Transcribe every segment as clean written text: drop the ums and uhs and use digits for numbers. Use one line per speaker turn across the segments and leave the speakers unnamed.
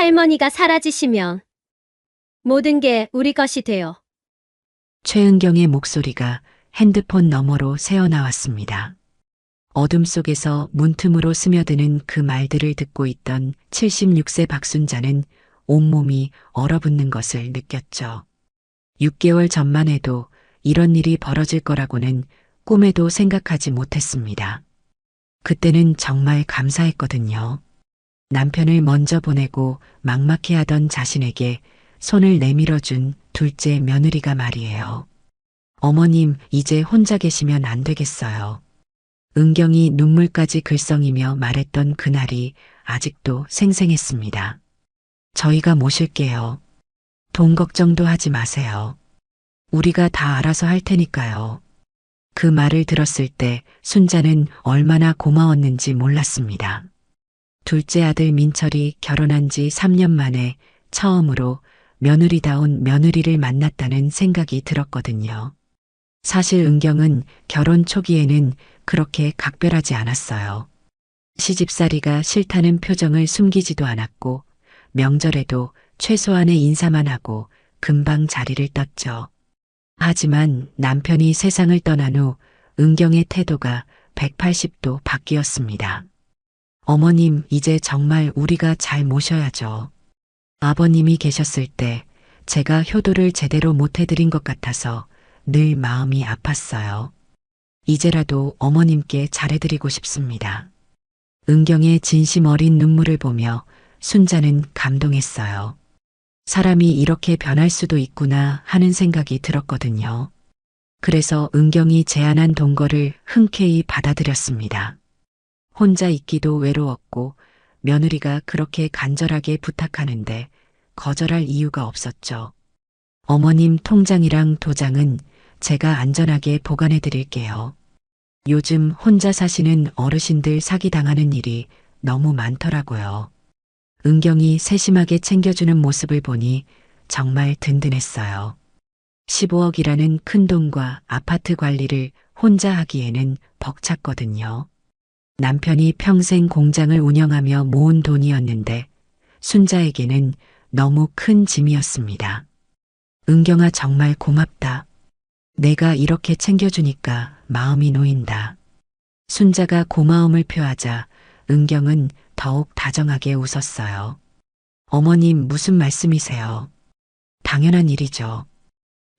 할머니가 사라지시면 모든 게 우리 것이 돼요.
최은경의 목소리가 핸드폰 너머로 새어나왔습니다. 어둠 속에서 문틈으로 스며드는 그 말들을 듣고 있던 76세 박순자는 온몸이 얼어붙는 것을 느꼈죠. 6개월 전만 해도 이런 일이 벌어질 거라고는 꿈에도 생각하지 못했습니다. 그때는 정말 감사했거든요. 남편을 먼저 보내고 막막해하던 자신에게 손을 내밀어준 둘째 며느리가 말이에요. 어머님, 이제 혼자 계시면 안 되겠어요. 은경이 눈물까지 글썽이며 말했던 그날이 아직도 생생했습니다. 저희가 모실게요. 돈 걱정도 하지 마세요. 우리가 다 알아서 할 테니까요. 그 말을 들었을 때 순자는 얼마나 고마웠는지 몰랐습니다. 둘째 아들 민철이 결혼한 지 3년 만에 처음으로 며느리다운 며느리를 만났다는 생각이 들었거든요. 사실 은경은 결혼 초기에는 그렇게 각별하지 않았어요. 시집살이가 싫다는 표정을 숨기지도 않았고 명절에도 최소한의 인사만 하고 금방 자리를 떴죠. 하지만 남편이 세상을 떠난 후 은경의 태도가 180도 바뀌었습니다. 어머님, 이제 정말 우리가 잘 모셔야죠. 아버님이 계셨을 때 제가 효도를 제대로 못 해드린 것 같아서 늘 마음이 아팠어요. 이제라도 어머님께 잘해드리고 싶습니다. 은경의 진심 어린 눈물을 보며 순자는 감동했어요. 사람이 이렇게 변할 수도 있구나 하는 생각이 들었거든요. 그래서 은경이 제안한 동거를 흔쾌히 받아들였습니다. 혼자 있기도 외로웠고 며느리가 그렇게 간절하게 부탁하는데 거절할 이유가 없었죠. 어머님 통장이랑 도장은 제가 안전하게 보관해 드릴게요. 요즘 혼자 사시는 어르신들 사기당하는 일이 너무 많더라고요. 은경이 세심하게 챙겨주는 모습을 보니 정말 든든했어요. 15억이라는 큰 돈과 아파트 관리를 혼자 하기에는 벅찼거든요. 남편이 평생 공장을 운영하며 모은 돈이었는데 순자에게는 너무 큰 짐이었습니다. 은경아, 정말 고맙다. 내가 이렇게 챙겨주니까 마음이 놓인다. 순자가 고마움을 표하자 은경은 더욱 다정하게 웃었어요. 어머님, 무슨 말씀이세요? 당연한 일이죠.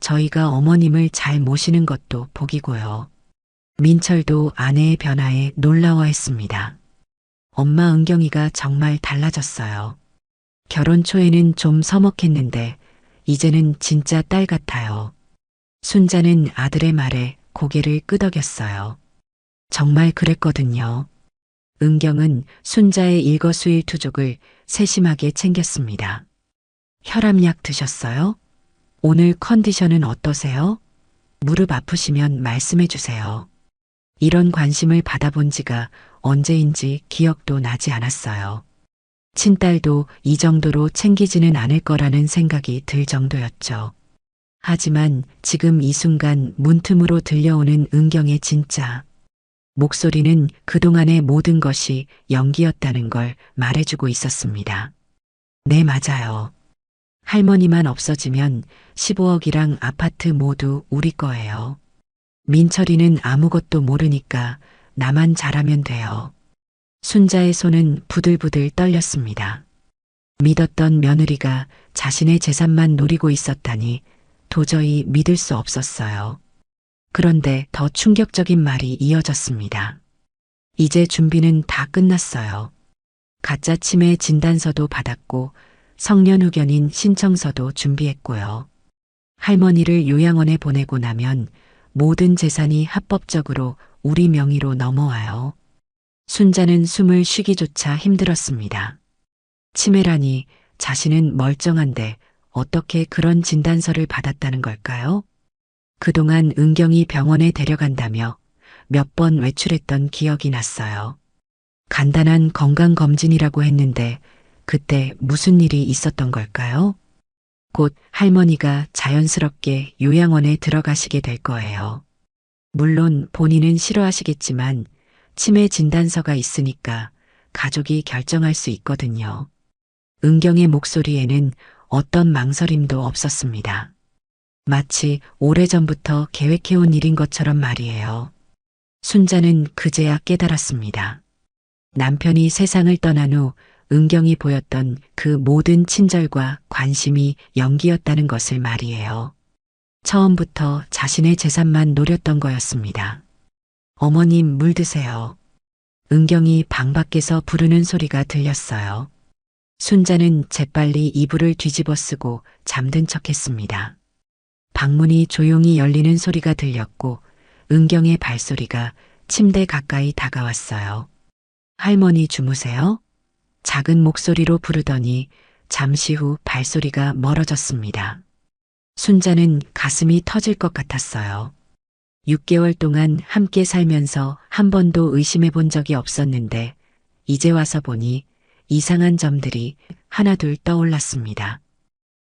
저희가 어머님을 잘 모시는 것도 복이고요. 민철도 아내의 변화에 놀라워했습니다. 엄마, 은경이가 정말 달라졌어요. 결혼 초에는 좀 서먹했는데 이제는 진짜 딸 같아요. 순자는 아들의 말에 고개를 끄덕였어요. 정말 그랬거든요. 은경은 순자의 일거수일투족을 세심하게 챙겼습니다. 혈압약 드셨어요? 오늘 컨디션은 어떠세요? 무릎 아프시면 말씀해 주세요. 이런 관심을 받아본 지가 언제인지 기억도 나지 않았어요. 친딸도 이 정도로 챙기지는 않을 거라는 생각이 들 정도였죠. 하지만 지금 이 순간 문틈으로 들려오는 은경의 진짜 목소리는 그동안의 모든 것이 연기였다는 걸 말해주고 있었습니다. 네, 맞아요. 할머니만 없어지면 15억이랑 아파트 모두 우리 거예요. 민철이는 아무것도 모르니까 나만 잘하면 돼요. 순자의 손은 부들부들 떨렸습니다. 믿었던 며느리가 자신의 재산만 노리고 있었다니 도저히 믿을 수 없었어요. 그런데 더 충격적인 말이 이어졌습니다. 이제 준비는 다 끝났어요. 가짜 치매 진단서도 받았고 성년 후견인 신청서도 준비했고요. 할머니를 요양원에 보내고 나면 모든 재산이 합법적으로 우리 명의로 넘어와요. 순자는 숨을 쉬기조차 힘들었습니다. 치매라니 자신은 멀쩡한데 어떻게 그런 진단서를 받았다는 걸까요? 그동안 은경이 병원에 데려간다며 몇 번 외출했던 기억이 났어요. 간단한 건강검진이라고 했는데 그때 무슨 일이 있었던 걸까요? 곧 할머니가 자연스럽게 요양원에 들어가시게 될 거예요. 물론 본인은 싫어하시겠지만 치매 진단서가 있으니까 가족이 결정할 수 있거든요. 은경의 목소리에는 어떤 망설임도 없었습니다. 마치 오래전부터 계획해온 일인 것처럼 말이에요. 순자는 그제야 깨달았습니다. 남편이 세상을 떠난 후 은경이 보였던 그 모든 친절과 관심이 연기였다는 것을 말이에요. 처음부터 자신의 재산만 노렸던 거였습니다. 어머님 물 드세요. 은경이 방 밖에서 부르는 소리가 들렸어요. 순자는 재빨리 이불을 뒤집어 쓰고 잠든 척했습니다. 방문이 조용히 열리는 소리가 들렸고 은경의 발소리가 침대 가까이 다가왔어요. 할머니 주무세요? 작은 목소리로 부르더니 잠시 후 발소리가 멀어졌습니다. 순자는 가슴이 터질 것 같았어요. 6개월 동안 함께 살면서 한 번도 의심해 본 적이 없었는데 이제 와서 보니 이상한 점들이 하나둘 떠올랐습니다.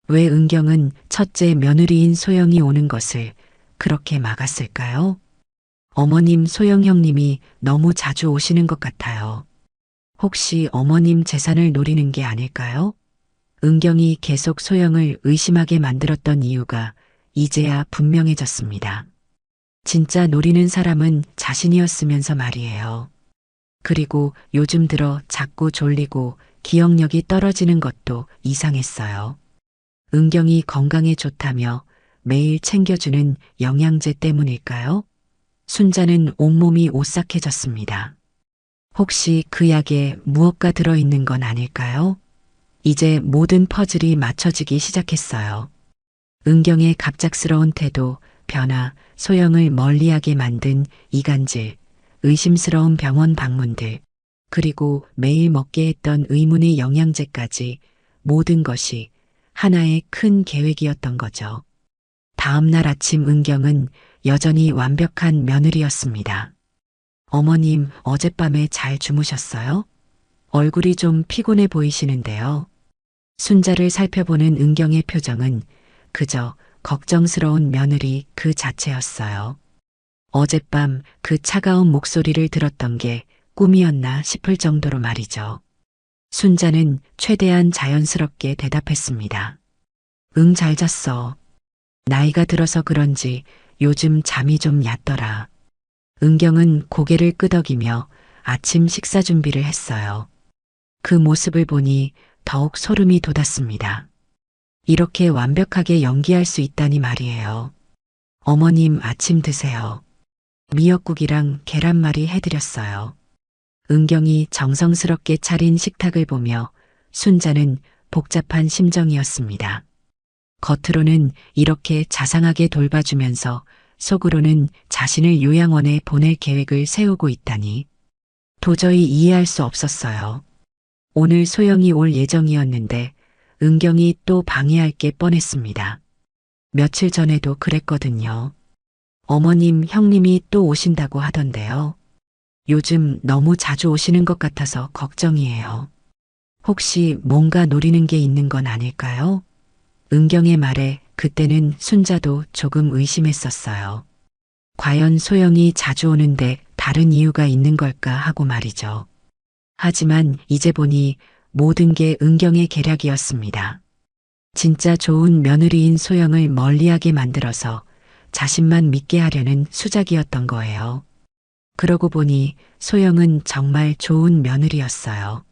왜 은경은 첫째 며느리인 소영이 오는 것을 그렇게 막았을까요? 어머님 소영 형님이 너무 자주 오시는 것 같아요. 혹시 어머님 재산을 노리는 게 아닐까요? 은경이 계속 소영을 의심하게 만들었던 이유가 이제야 분명해졌습니다. 진짜 노리는 사람은 자신이었으면서 말이에요. 그리고 요즘 들어 자꾸 졸리고 기억력이 떨어지는 것도 이상했어요. 은경이 건강에 좋다며 매일 챙겨주는 영양제 때문일까요? 순자는 온몸이 오싹해졌습니다. 혹시 그 약에 무엇가 들어있는 건 아닐까요? 이제 모든 퍼즐이 맞춰지기 시작했어요. 은경의 갑작스러운 태도, 변화, 소영을 멀리하게 만든 이간질, 의심스러운 병원 방문들, 그리고 매일 먹게 했던 의문의 영양제까지 모든 것이 하나의 큰 계획이었던 거죠. 다음 날 아침 은경은 여전히 완벽한 며느리였습니다. 어머님, 어젯밤에 잘 주무셨어요? 얼굴이 좀 피곤해 보이시는데요. 순자를 살펴보는 은경의 표정은 그저 걱정스러운 며느리 그 자체였어요. 어젯밤 그 차가운 목소리를 들었던 게 꿈이었나 싶을 정도로 말이죠. 순자는 최대한 자연스럽게 대답했습니다. 응, 잘 잤어. 나이가 들어서 그런지 요즘 잠이 좀 얕더라. 은경은 고개를 끄덕이며 아침 식사 준비를 했어요. 그 모습을 보니 더욱 소름이 돋았습니다. 이렇게 완벽하게 연기할 수 있다니 말이에요. 어머님 아침 드세요. 미역국이랑 계란말이 해드렸어요. 은경이 정성스럽게 차린 식탁을 보며 순자는 복잡한 심정이었습니다. 겉으로는 이렇게 자상하게 돌봐주면서 속으로는 자신을 요양원에 보낼 계획을 세우고 있다니 도저히 이해할 수 없었어요. 오늘 소영이 올 예정이었는데 은경이 또 방해할 게 뻔했습니다. 며칠 전에도 그랬거든요. 어머님, 형님이 또 오신다고 하던데요. 요즘 너무 자주 오시는 것 같아서 걱정이에요. 혹시 뭔가 노리는 게 있는 건 아닐까요? 은경의 말에 그때는 순자도 조금 의심했었어요. 과연 소영이 자주 오는데 다른 이유가 있는 걸까 하고 말이죠. 하지만 이제 보니 모든 게 은경의 계략이었습니다. 진짜 좋은 며느리인 소영을 멀리하게 만들어서 자신만 믿게 하려는 수작이었던 거예요. 그러고 보니 소영은 정말 좋은 며느리였어요.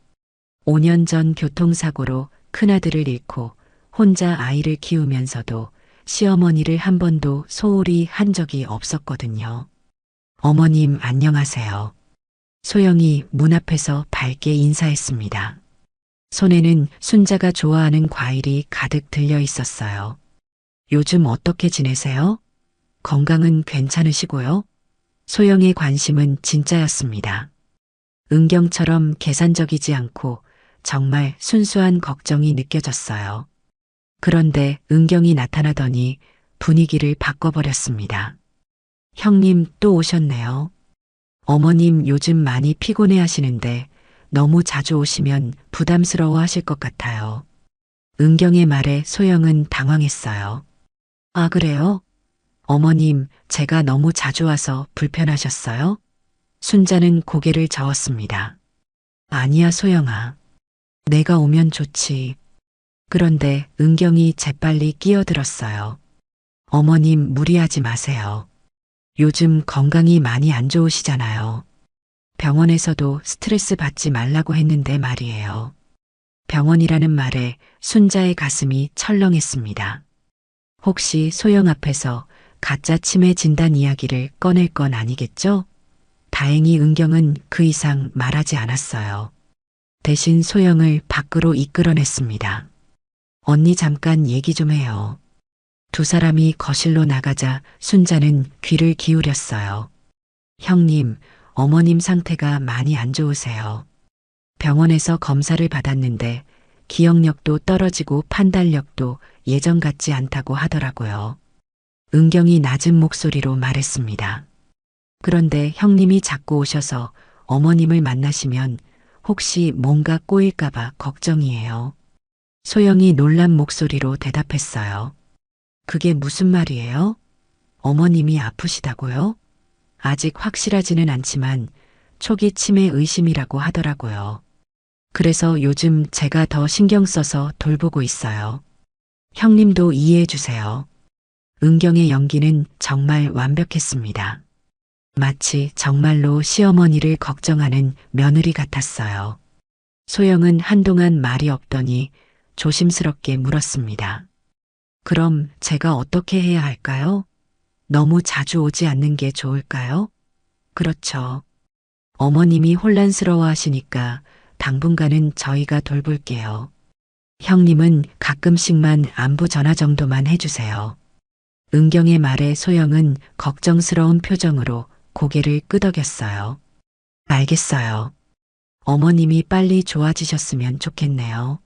5년 전 교통사고로 큰아들을 잃고 혼자 아이를 키우면서도 시어머니를 한 번도 소홀히 한 적이 없었거든요. 어머님 안녕하세요. 소영이 문 앞에서 밝게 인사했습니다. 손에는 순자가 좋아하는 과일이 가득 들려 있었어요. 요즘 어떻게 지내세요? 건강은 괜찮으시고요? 소영의 관심은 진짜였습니다. 은경처럼 계산적이지 않고 정말 순수한 걱정이 느껴졌어요. 그런데 은경이 나타나더니 분위기를 바꿔버렸습니다. 형님 또 오셨네요. 어머님 요즘 많이 피곤해 하시는데 너무 자주 오시면 부담스러워 하실 것 같아요. 은경의 말에 소영은 당황했어요. 아, 그래요? 어머님, 제가 너무 자주 와서 불편하셨어요? 순자는 고개를 저었습니다. 아니야, 소영아. 내가 오면 좋지. 그런데 은경이 재빨리 끼어들었어요. 어머님 무리하지 마세요. 요즘 건강이 많이 안 좋으시잖아요. 병원에서도 스트레스 받지 말라고 했는데 말이에요. 병원이라는 말에 순자의 가슴이 철렁했습니다. 혹시 소영 앞에서 가짜 치매 진단 이야기를 꺼낼 건 아니겠죠? 다행히 은경은 그 이상 말하지 않았어요. 대신 소영을 밖으로 이끌어냈습니다. 언니 잠깐 얘기 좀 해요. 두 사람이 거실로 나가자 순자는 귀를 기울였어요. 형님, 어머님 상태가 많이 안 좋으세요. 병원에서 검사를 받았는데 기억력도 떨어지고 판단력도 예전 같지 않다고 하더라고요. 은경이 낮은 목소리로 말했습니다. 그런데 형님이 자꾸 오셔서 어머님을 만나시면 혹시 뭔가 꼬일까봐 걱정이에요. 소영이 놀란 목소리로 대답했어요. 그게 무슨 말이에요? 어머님이 아프시다고요? 아직 확실하지는 않지만 초기 치매 의심이라고 하더라고요. 그래서 요즘 제가 더 신경 써서 돌보고 있어요. 형님도 이해해 주세요. 은경의 연기는 정말 완벽했습니다. 마치 정말로 시어머니를 걱정하는 며느리 같았어요. 소영은 한동안 말이 없더니 조심스럽게 물었습니다. 그럼 제가 어떻게 해야 할까요? 너무 자주 오지 않는 게 좋을까요? 그렇죠. 어머님이 혼란스러워 하시니까 당분간은 저희가 돌볼게요. 형님은 가끔씩만 안부 전화 정도만 해주세요. 은경의 말에 소영은 걱정스러운 표정으로 고개를 끄덕였어요. 알겠어요. 어머님이 빨리 좋아지셨으면 좋겠네요.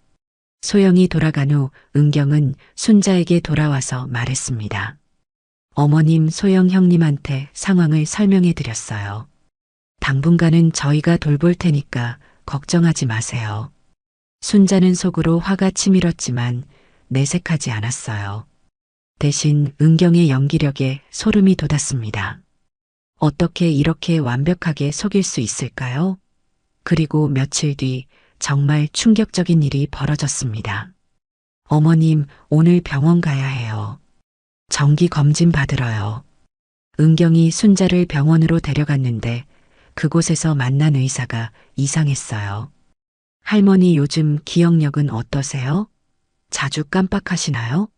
소영이 돌아간 후 은경은 순자에게 돌아와서 말했습니다. 어머님 소영 형님한테 상황을 설명해 드렸어요. 당분간은 저희가 돌볼 테니까 걱정하지 마세요. 순자는 속으로 화가 치밀었지만 내색하지 않았어요. 대신 은경의 연기력에 소름이 돋았습니다. 어떻게 이렇게 완벽하게 속일 수 있을까요? 그리고 며칠 뒤 정말 충격적인 일이 벌어졌습니다. 어머님, 오늘 병원 가야 해요. 정기 검진 받으러요. 은경이 순자를 병원으로 데려갔는데 그곳에서 만난 의사가 이상했어요. 할머니 요즘 기억력은 어떠세요? 자주 깜빡하시나요?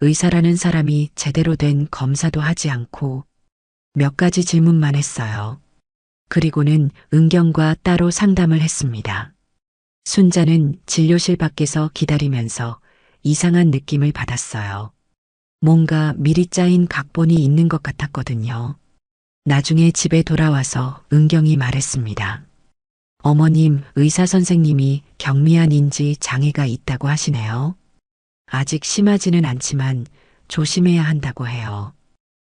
의사라는 사람이 제대로 된 검사도 하지 않고 몇 가지 질문만 했어요. 그리고는 은경과 따로 상담을 했습니다. 순자는 진료실 밖에서 기다리면서 이상한 느낌을 받았어요. 뭔가 미리 짜인 각본이 있는 것 같았거든요. 나중에 집에 돌아와서 은경이 말했습니다. 어머님, 의사 선생님이 경미한 인지 장애가 있다고 하시네요. 아직 심하지는 않지만 조심해야 한다고 해요.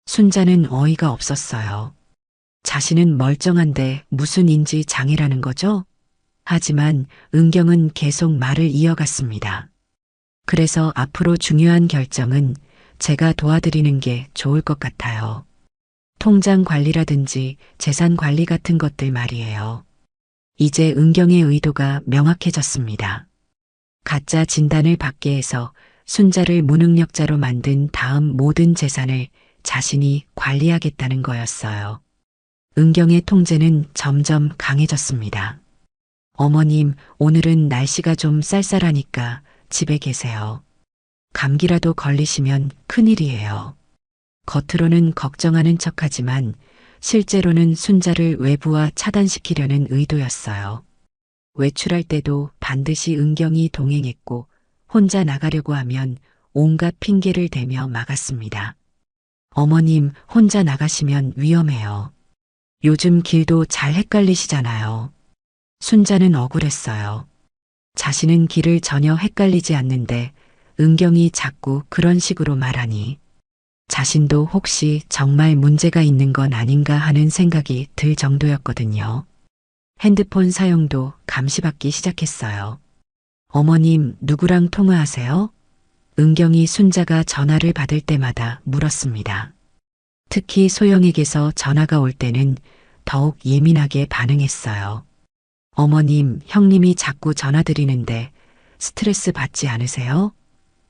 순자는 어이가 없었어요. 자신은 멀쩡한데 무슨 인지 장애라는 거죠? 하지만 은경은 계속 말을 이어갔습니다. 그래서 앞으로 중요한 결정은 제가 도와드리는 게 좋을 것 같아요. 통장 관리라든지 재산 관리 같은 것들 말이에요. 이제 은경의 의도가 명확해졌습니다. 가짜 진단을 받게 해서 순자를 무능력자로 만든 다음 모든 재산을 자신이 관리하겠다는 거였어요. 은경의 통제는 점점 강해졌습니다. 어머님, 오늘은 날씨가 좀 쌀쌀하니까 집에 계세요. 감기라도 걸리시면 큰일이에요. 겉으로는 걱정하는 척하지만 실제로는 순자를 외부와 차단시키려는 의도였어요. 외출할 때도 반드시 은경이 동행했고 혼자 나가려고 하면 온갖 핑계를 대며 막았습니다. 어머님, 혼자 나가시면 위험해요. 요즘 길도 잘 헷갈리시잖아요. 순자는 억울했어요. 자신은 길을 전혀 헷갈리지 않는데 은경이 자꾸 그런 식으로 말하니 자신도 혹시 정말 문제가 있는 건 아닌가 하는 생각이 들 정도였거든요. 핸드폰 사용도 감시받기 시작했어요. 어머님, 누구랑 통화하세요? 은경이 순자가 전화를 받을 때마다 물었습니다. 특히 소영에게서 전화가 올 때는 더욱 예민하게 반응했어요. 어머님, 형님이 자꾸 전화드리는데 스트레스 받지 않으세요?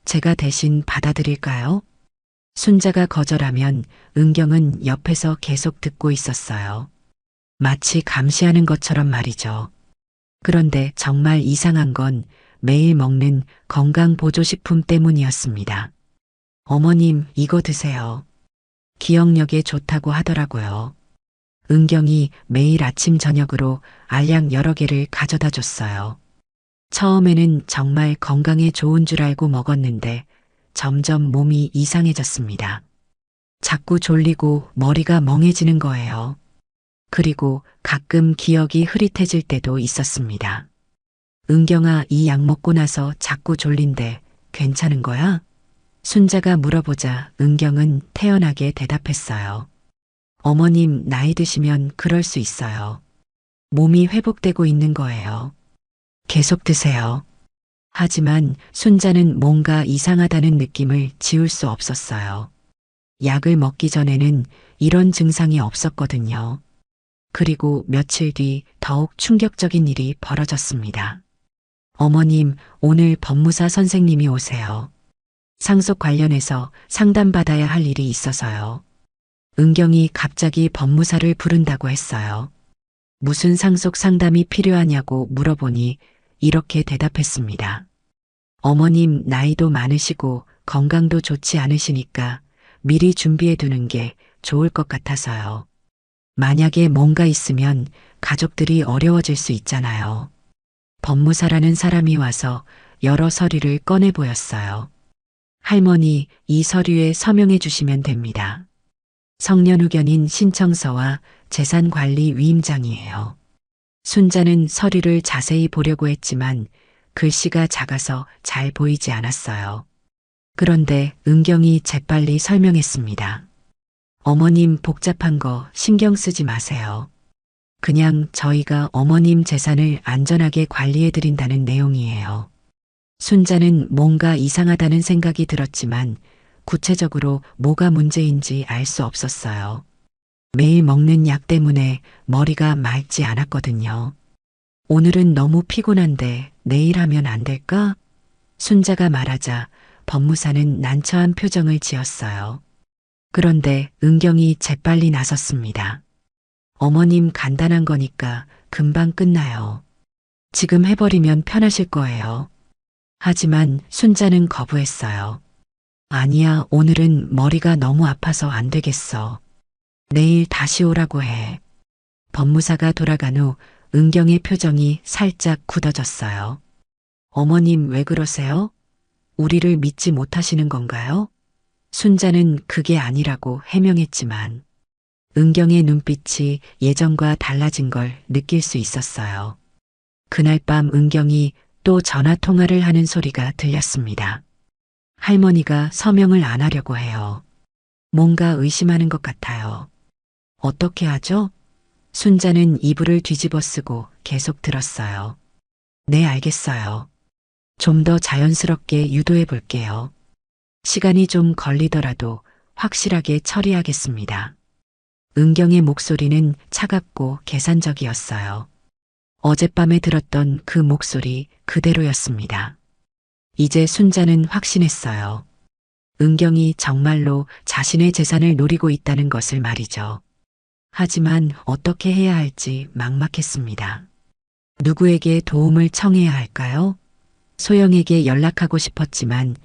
제가 대신 받아드릴까요? 순자가 거절하면 은경은 옆에서 계속 듣고 있었어요. 마치 감시하는 것처럼 말이죠. 그런데 정말 이상한 건 매일 먹는 건강보조식품 때문이었습니다. 어머님, 이거 드세요. 기억력에 좋다고 하더라고요. 은경이 매일 아침 저녁으로 알약 여러 개를 가져다 줬어요. 처음에는 정말 건강에 좋은 줄 알고 먹었는데 점점 몸이 이상해졌습니다. 자꾸 졸리고 머리가 멍해지는 거예요. 그리고 가끔 기억이 흐릿해질 때도 있었습니다. 은경아, 이 약 먹고 나서 자꾸 졸린데 괜찮은 거야? 순자가 물어보자 은경은 태연하게 대답했어요. 어머님, 나이 드시면 그럴 수 있어요. 몸이 회복되고 있는 거예요. 계속 드세요. 하지만 순자는 뭔가 이상하다는 느낌을 지울 수 없었어요. 약을 먹기 전에는 이런 증상이 없었거든요. 그리고 며칠 뒤 더욱 충격적인 일이 벌어졌습니다. 어머님, 오늘 법무사 선생님이 오세요. 상속 관련해서 상담받아야 할 일이 있어서요. 은경이 갑자기 법무사를 부른다고 했어요. 무슨 상속 상담이 필요하냐고 물어보니 이렇게 대답했습니다. 어머님, 나이도 많으시고 건강도 좋지 않으시니까 미리 준비해 두는 게 좋을 것 같아서요. 만약에 뭔가 있으면 가족들이 어려워질 수 있잖아요. 법무사라는 사람이 와서 여러 서류를 꺼내 보였어요. 할머니, 이 서류에 서명해 주시면 됩니다. 성년후견인 신청서와 재산관리 위임장이에요. 순자는 서류를 자세히 보려고 했지만 글씨가 작아서 잘 보이지 않았어요. 그런데 은경이 재빨리 설명했습니다. 어머님, 복잡한 거 신경 쓰지 마세요. 그냥 저희가 어머님 재산을 안전하게 관리해 드린다는 내용이에요. 순자는 뭔가 이상하다는 생각이 들었지만 구체적으로 뭐가 문제인지 알 수 없었어요. 매일 먹는 약 때문에 머리가 맑지 않았거든요. 오늘은 너무 피곤한데 내일 하면 안 될까? 순자가 말하자 법무사는 난처한 표정을 지었어요. 그런데 은경이 재빨리 나섰습니다. 어머님, 간단한 거니까 금방 끝나요. 지금 해버리면 편하실 거예요. 하지만 순자는 거부했어요. 아니야, 오늘은 머리가 너무 아파서 안 되겠어. 내일 다시 오라고 해. 법무사가 돌아간 후 은경의 표정이 살짝 굳어졌어요. 어머님, 왜 그러세요? 우리를 믿지 못하시는 건가요? 순자는 그게 아니라고 해명했지만 은경의 눈빛이 예전과 달라진 걸 느낄 수 있었어요. 그날 밤 은경이 또 전화 통화를 하는 소리가 들렸습니다. 할머니가 서명을 안 하려고 해요. 뭔가 의심하는 것 같아요. 어떻게 하죠? 순자는 이불을 뒤집어 쓰고 계속 들었어요. 네, 알겠어요. 좀 더 자연스럽게 유도해 볼게요. 시간이 좀 걸리더라도 확실하게 처리하겠습니다. 은경의 목소리는 차갑고 계산적이었어요. 어젯밤에 들었던 그 목소리 그대로였습니다. 이제 순자는 확신했어요. 은경이 정말로 자신의 재산을 노리고 있다는 것을 말이죠. 하지만 어떻게 해야 할지 막막했습니다. 누구에게 도움을 청해야 할까요? 소영에게 연락하고 싶었지만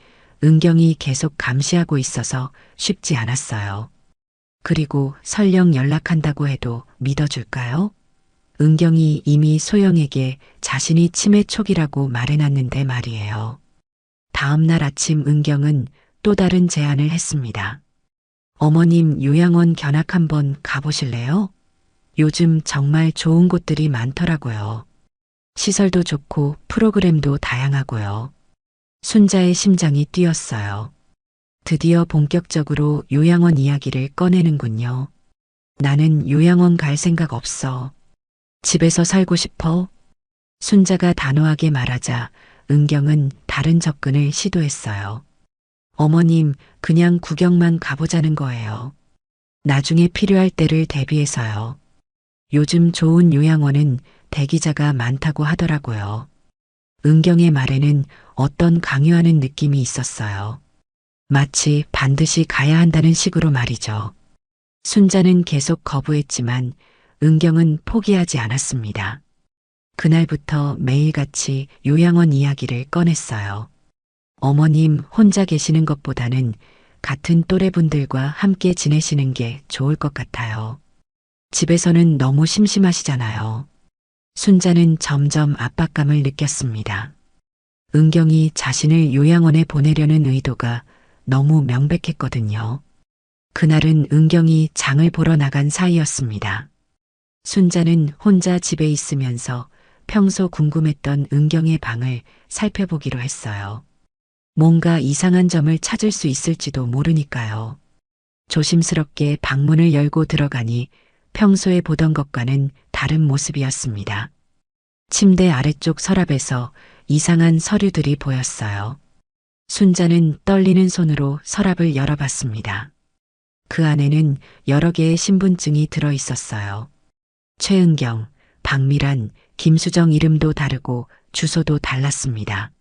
은경이 계속 감시하고 있어서 쉽지 않았어요. 그리고 설령 연락한다고 해도 믿어줄까요? 은경이 이미 소영에게 자신이 치매 초기라고 말해놨는데 말이에요. 다음 날 아침 은경은 또 다른 제안을 했습니다. 어머님, 요양원 견학 한번 가보실래요? 요즘 정말 좋은 곳들이 많더라고요. 시설도 좋고 프로그램도 다양하고요. 순자의 심장이 뛰었어요. 드디어 본격적으로 요양원 이야기를 꺼내는군요. 나는 요양원 갈 생각 없어. 집에서 살고 싶어. 순자가 단호하게 말하자 은경은 다른 접근을 시도했어요. 어머님, 그냥 구경만 가보자는 거예요. 나중에 필요할 때를 대비해서요. 요즘 좋은 요양원은 대기자가 많다고 하더라고요. 은경의 말에는 어떤 강요하는 느낌이 있었어요. 마치 반드시 가야 한다는 식으로 말이죠. 순자는 계속 거부했지만 은경은 포기하지 않았습니다. 그날부터 매일같이 요양원 이야기를 꺼냈어요. 어머님 혼자 계시는 것보다는 같은 또래분들과 함께 지내시는 게 좋을 것 같아요. 집에서는 너무 심심하시잖아요. 순자는 점점 압박감을 느꼈습니다. 은경이 자신을 요양원에 보내려는 의도가 너무 명백했거든요. 그날은 은경이 장을 보러 나간 사이였습니다. 순자는 혼자 집에 있으면서 평소 궁금했던 은경의 방을 살펴보기로 했어요. 뭔가 이상한 점을 찾을 수 있을지도 모르니까요. 조심스럽게 방문을 열고 들어가니 평소에 보던 것과는 다른 모습이었습니다. 침대 아래쪽 서랍에서 이상한 서류들이 보였어요. 순자는 떨리는 손으로 서랍을 열어봤습니다. 그 안에는 여러 개의 신분증이 들어 있었어요. 최은경, 박미란, 김수정 이름도 다르고 주소도 달랐습니다.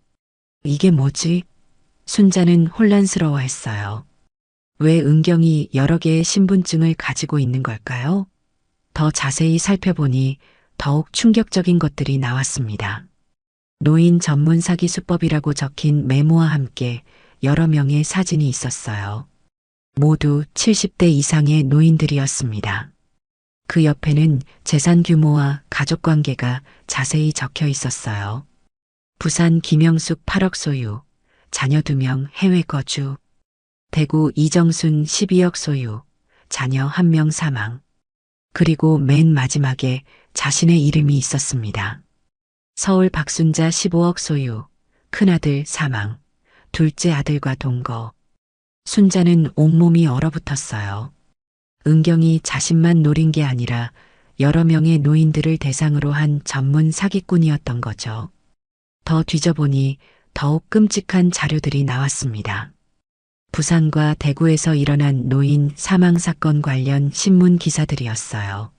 이게 뭐지? 순자는 혼란스러워했어요. 왜 은경이 여러 개의 신분증을 가지고 있는 걸까요? 더 자세히 살펴보니 더욱 충격적인 것들이 나왔습니다. 노인 전문 사기 수법이라고 적힌 메모와 함께 여러 명의 사진이 있었어요. 모두 70대 이상의 노인들이었습니다. 그 옆에는 재산 규모와 가족 관계가 자세히 적혀 있었어요. 부산 김영숙 8억 소유, 자녀 2명 해외 거주, 대구 이정순 12억 소유, 자녀 1명 사망. 그리고 맨 마지막에 자신의 이름이 있었습니다. 서울 박순자 15억 소유, 큰아들 사망, 둘째 아들과 동거. 순자는 온몸이 얼어붙었어요. 은경이 자신만 노린 게 아니라 여러 명의 노인들을 대상으로 한 전문 사기꾼이었던 거죠. 더 뒤져보니 더욱 끔찍한 자료들이 나왔습니다. 부산과 대구에서 일어난 노인 사망 사건 관련 신문 기사들이었어요.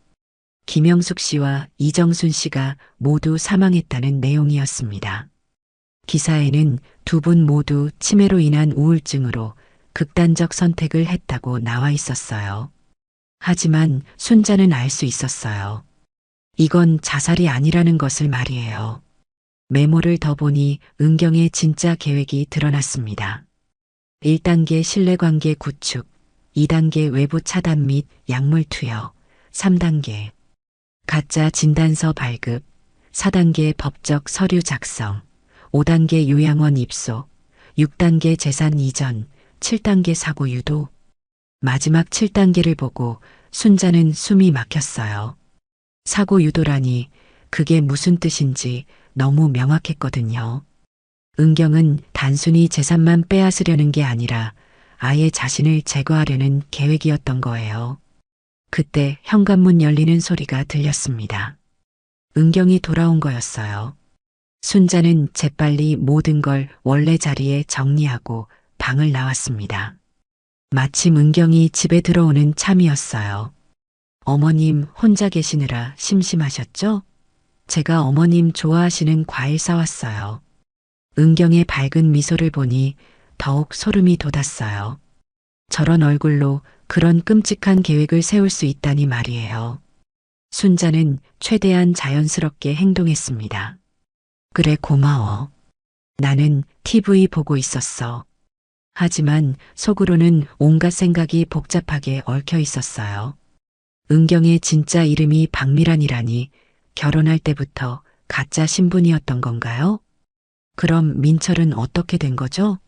김영숙 씨와 이정순 씨가 모두 사망했다는 내용이었습니다. 기사에는 두 분 모두 치매로 인한 우울증으로 극단적 선택을 했다고 나와 있었어요. 하지만 순자는 알 수 있었어요. 이건 자살이 아니라는 것을 말이에요. 메모를 더 보니 은경의 진짜 계획이 드러났습니다. 1단계 신뢰관계 구축, 2단계 외부 차단 및 약물 투여, 3단계 가짜 진단서 발급, 4단계 법적 서류 작성, 5단계 요양원 입소, 6단계 재산 이전, 7단계 사고 유도. 마지막 7단계를 보고 순자는 숨이 막혔어요. 사고 유도라니 그게 무슨 뜻인지 너무 명확했거든요. 은경은 단순히 재산만 빼앗으려는 게 아니라 아예 자신을 제거하려는 계획이었던 거예요. 그때 현관문 열리는 소리가 들렸습니다. 은경이 돌아온 거였어요. 순자는 재빨리 모든 걸 원래 자리에 정리하고 방을 나왔습니다. 마침 은경이 집에 들어오는 참이었어요. 어머님 혼자 계시느라 심심하셨죠? 제가 어머님 좋아하시는 과일 사왔어요. 은경의 밝은 미소를 보니 더욱 소름이 돋았어요. 저런 얼굴로 그런 끔찍한 계획을 세울 수 있다니 말이에요. 순자는 최대한 자연스럽게 행동했습니다. 그래 고마워. 나는 TV 보고 있었어. 하지만 속으로는 온갖 생각이 복잡하게 얽혀 있었어요. 은경의 진짜 이름이 박미란이라니 결혼할 때부터 가짜 신분이었던 건가요? 그럼 민철은 어떻게 된 거죠?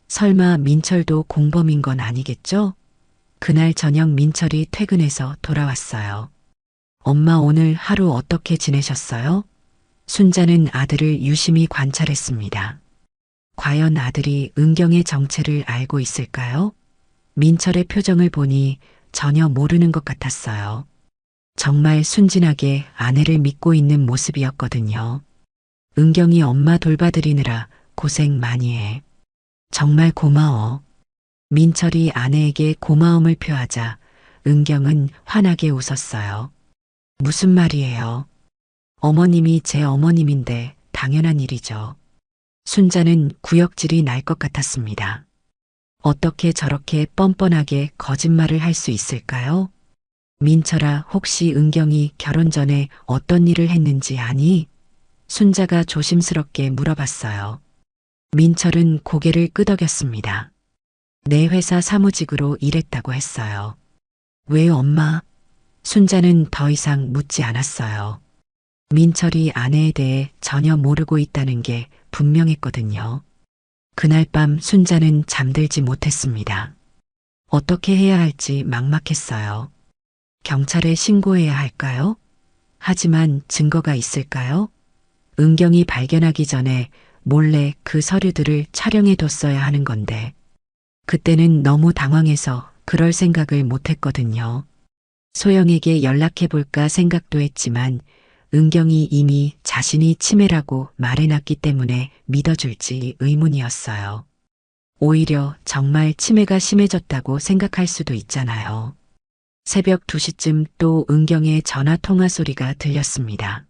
설마 민철도 공범인 건 아니겠죠? 그날 저녁 민철이 퇴근해서 돌아왔어요. 엄마 오늘 하루 어떻게 지내셨어요? 순자는 아들을 유심히 관찰했습니다. 과연 아들이 은경의 정체를 알고 있을까요? 민철의 표정을 보니 전혀 모르는 것 같았어요. 정말 순진하게 아내를 믿고 있는 모습이었거든요. 은경이 엄마 돌봐드리느라 고생 많이 해. 정말 고마워. 민철이 아내에게 고마움을 표하자 은경은 환하게 웃었어요. 무슨 말이에요? 어머님이 제 어머님인데 당연한 일이죠. 순자는 구역질이 날 것 같았습니다. 어떻게 저렇게 뻔뻔하게 거짓말을 할 수 있을까요? 민철아, 혹시 은경이 결혼 전에 어떤 일을 했는지 아니? 순자가 조심스럽게 물어봤어요. 민철은 고개를 끄덕였습니다. 내 회사 사무직으로 일했다고 했어요. 왜 엄마? 순자는 더 이상 묻지 않았어요. 민철이 아내에 대해 전혀 모르고 있다는 게 분명했거든요. 그날 밤 순자는 잠들지 못했습니다. 어떻게 해야 할지 막막했어요. 경찰에 신고해야 할까요? 하지만 증거가 있을까요? 은경이 발견하기 전에 몰래 그 서류들을 촬영해뒀어야 하는 건데, 그때는 너무 당황해서 그럴 생각을 못했거든요. 소영에게 연락해볼까 생각도 했지만 은경이 이미 자신이 치매라고 말해놨기 때문에 믿어줄지 의문이었어요. 오히려 정말 치매가 심해졌다고 생각할 수도 있잖아요. 새벽 2시쯤 또 은경의 전화 통화 소리가 들렸습니다.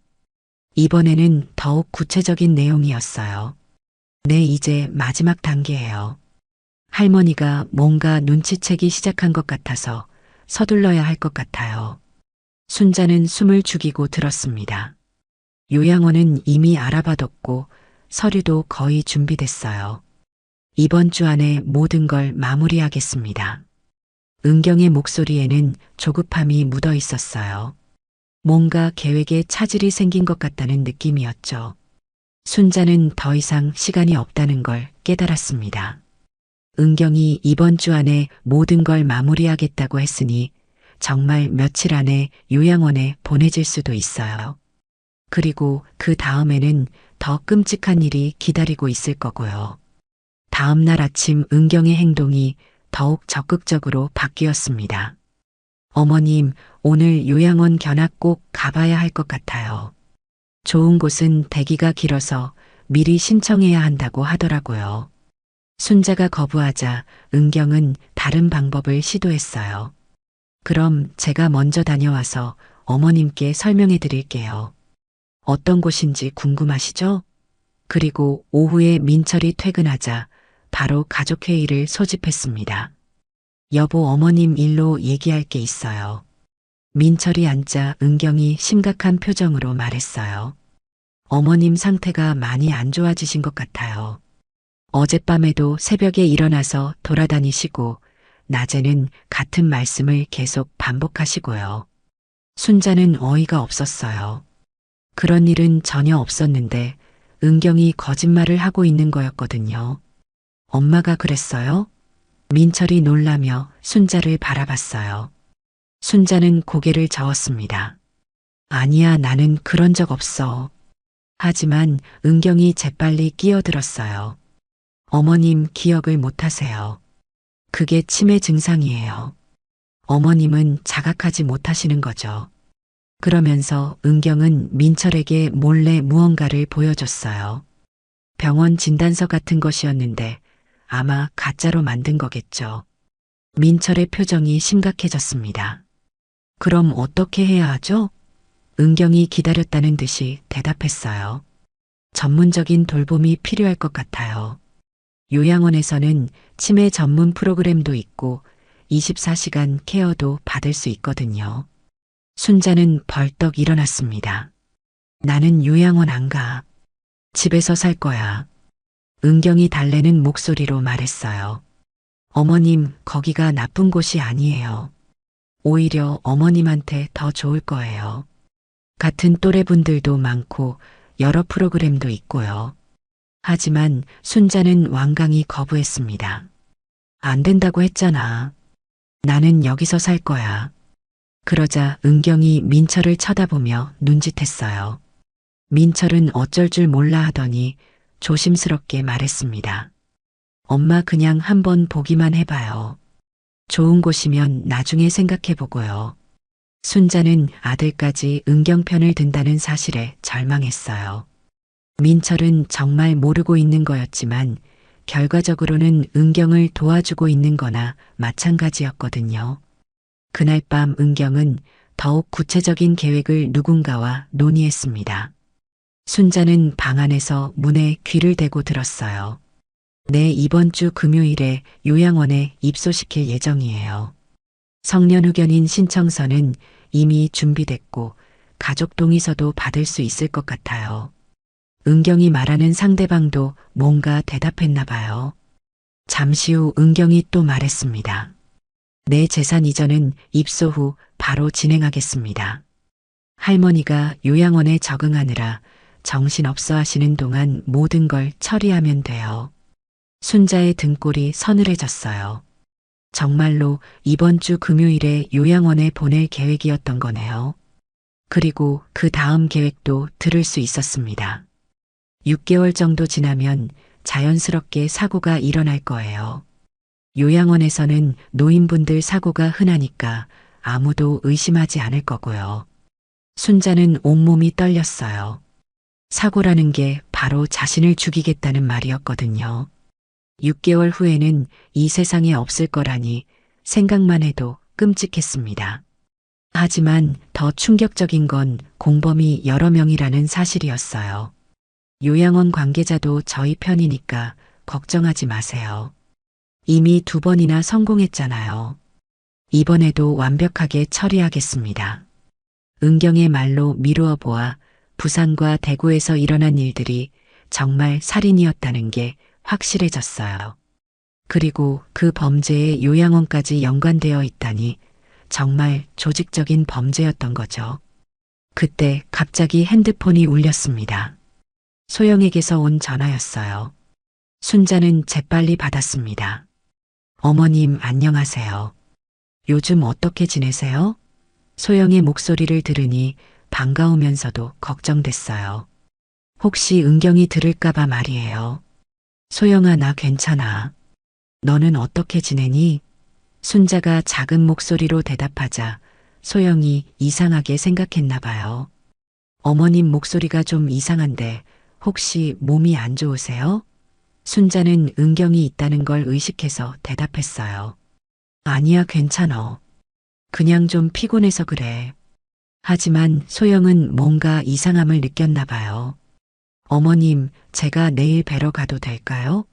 이번에는 더욱 구체적인 내용이었어요. 네, 이제 마지막 단계예요. 할머니가 뭔가 눈치채기 시작한 것 같아서 서둘러야 할 것 같아요. 순자는 숨을 죽이고 들었습니다. 요양원은 이미 알아봐뒀고 서류도 거의 준비됐어요. 이번 주 안에 모든 걸 마무리하겠습니다. 은경의 목소리에는 조급함이 묻어 있었어요. 뭔가 계획에 차질이 생긴 것 같다는 느낌이었죠. 순자는 더 이상 시간이 없다는 걸 깨달았습니다. 은경이 이번 주 안에 모든 걸 마무리하겠다고 했으니 정말 며칠 안에 요양원에 보내질 수도 있어요. 그리고 그 다음에는 더 끔찍한 일이 기다리고 있을 거고요. 다음 날 아침 은경의 행동이 더욱 적극적으로 바뀌었습니다. 어머님, 오늘 요양원 견학 꼭 가봐야 할 것 같아요. 좋은 곳은 대기가 길어서 미리 신청해야 한다고 하더라고요. 순자가 거부하자 은경은 다른 방법을 시도했어요. 그럼 제가 먼저 다녀와서 어머님께 설명해 드릴게요. 어떤 곳인지 궁금하시죠? 그리고 오후에 민철이 퇴근하자 바로 가족회의를 소집했습니다. 여보, 어머님 일로 얘기할 게 있어요. 민철이 앉자 은경이 심각한 표정으로 말했어요. 어머님 상태가 많이 안 좋아지신 것 같아요. 어젯밤에도 새벽에 일어나서 돌아다니시고 낮에는 같은 말씀을 계속 반복하시고요. 순자는 어이가 없었어요. 그런 일은 전혀 없었는데 은경이 거짓말을 하고 있는 거였거든요. 엄마가 그랬어요? 민철이 놀라며 순자를 바라봤어요. 순자는 고개를 저었습니다. 아니야, 나는 그런 적 없어. 하지만 은경이 재빨리 끼어들었어요. 어머님 기억을 못하세요. 그게 치매 증상이에요. 어머님은 자각하지 못하시는 거죠. 그러면서 은경은 민철에게 몰래 무언가를 보여줬어요. 병원 진단서 같은 것이었는데 아마 가짜로 만든 거겠죠. 민철의 표정이 심각해졌습니다. 그럼 어떻게 해야 하죠? 은경이 기다렸다는 듯이 대답했어요. 전문적인 돌봄이 필요할 것 같아요. 요양원에서는 치매 전문 프로그램도 있고 24시간 케어도 받을 수 있거든요. 순자는 벌떡 일어났습니다. 나는 요양원 안 가. 집에서 살 거야. 은경이 달래는 목소리로 말했어요. 어머님, 거기가 나쁜 곳이 아니에요. 오히려 어머님한테 더 좋을 거예요. 같은 또래 분들도 많고 여러 프로그램도 있고요. 하지만 순자는 완강히 거부했습니다. 안 된다고 했잖아. 나는 여기서 살 거야. 그러자 은경이 민철을 쳐다보며 눈짓했어요. 민철은 어쩔 줄 몰라 하더니 조심스럽게 말했습니다. 엄마, 그냥 한번 보기만 해봐요. 좋은 곳이면 나중에 생각해보고요. 순자는 아들까지 은경 편을 든다는 사실에 절망했어요. 민철은 정말 모르고 있는 거였지만 결과적으로는 은경을 도와주고 있는 거나 마찬가지였거든요. 그날 밤 은경은 더욱 구체적인 계획을 누군가와 논의했습니다. 순자는 방 안에서 문에 귀를 대고 들었어요. 네, 이번 주 금요일에 요양원에 입소시킬 예정이에요. 성년후견인 신청서는 이미 준비됐고 가족 동의서도 받을 수 있을 것 같아요. 은경이 말하는 상대방도 뭔가 대답했나 봐요. 잠시 후 은경이 또 말했습니다. 내 재산 이전은 입소 후 바로 진행하겠습니다. 할머니가 요양원에 적응하느라 정신없어 하시는 동안 모든 걸 처리하면 돼요. 순자의 등골이 서늘해졌어요. 정말로 이번 주 금요일에 요양원에 보낼 계획이었던 거네요. 그리고 그 다음 계획도 들을 수 있었습니다. 6개월 정도 지나면 자연스럽게 사고가 일어날 거예요. 요양원에서는 노인분들 사고가 흔하니까 아무도 의심하지 않을 거고요. 순자는 온몸이 떨렸어요. 사고라는 게 바로 자신을 죽이겠다는 말이었거든요. 6개월 후에는 이 세상에 없을 거라니 생각만 해도 끔찍했습니다. 하지만 더 충격적인 건 공범이 여러 명이라는 사실이었어요. 요양원 관계자도 저희 편이니까 걱정하지 마세요. 이미 2번이나 성공했잖아요. 이번에도 완벽하게 처리하겠습니다. 은경의 말로 미루어 보아 부산과 대구에서 일어난 일들이 정말 살인이었다는 게 확실해졌어요. 그리고 그 범죄에 요양원까지 연관되어 있다니 정말 조직적인 범죄였던 거죠. 그때 갑자기 핸드폰이 울렸습니다. 소영에게서 온 전화였어요. 순자는 재빨리 받았습니다. 어머님 안녕하세요. 요즘 어떻게 지내세요? 소영의 목소리를 들으니 반가우면서도 걱정됐어요. 혹시 은경이 들을까봐 말이에요. 소영아, 나 괜찮아. 너는 어떻게 지내니? 순자가 작은 목소리로 대답하자 소영이 이상하게 생각했나 봐요. 어머님 목소리가 좀 이상한데 혹시 몸이 안 좋으세요? 순자는 은경이 있다는 걸 의식해서 대답했어요. 아니야, 괜찮어. 그냥 좀 피곤해서 그래. 하지만 소영은 뭔가 이상함을 느꼈나 봐요. 어머님, 제가 내일 뵈러 가도 될까요?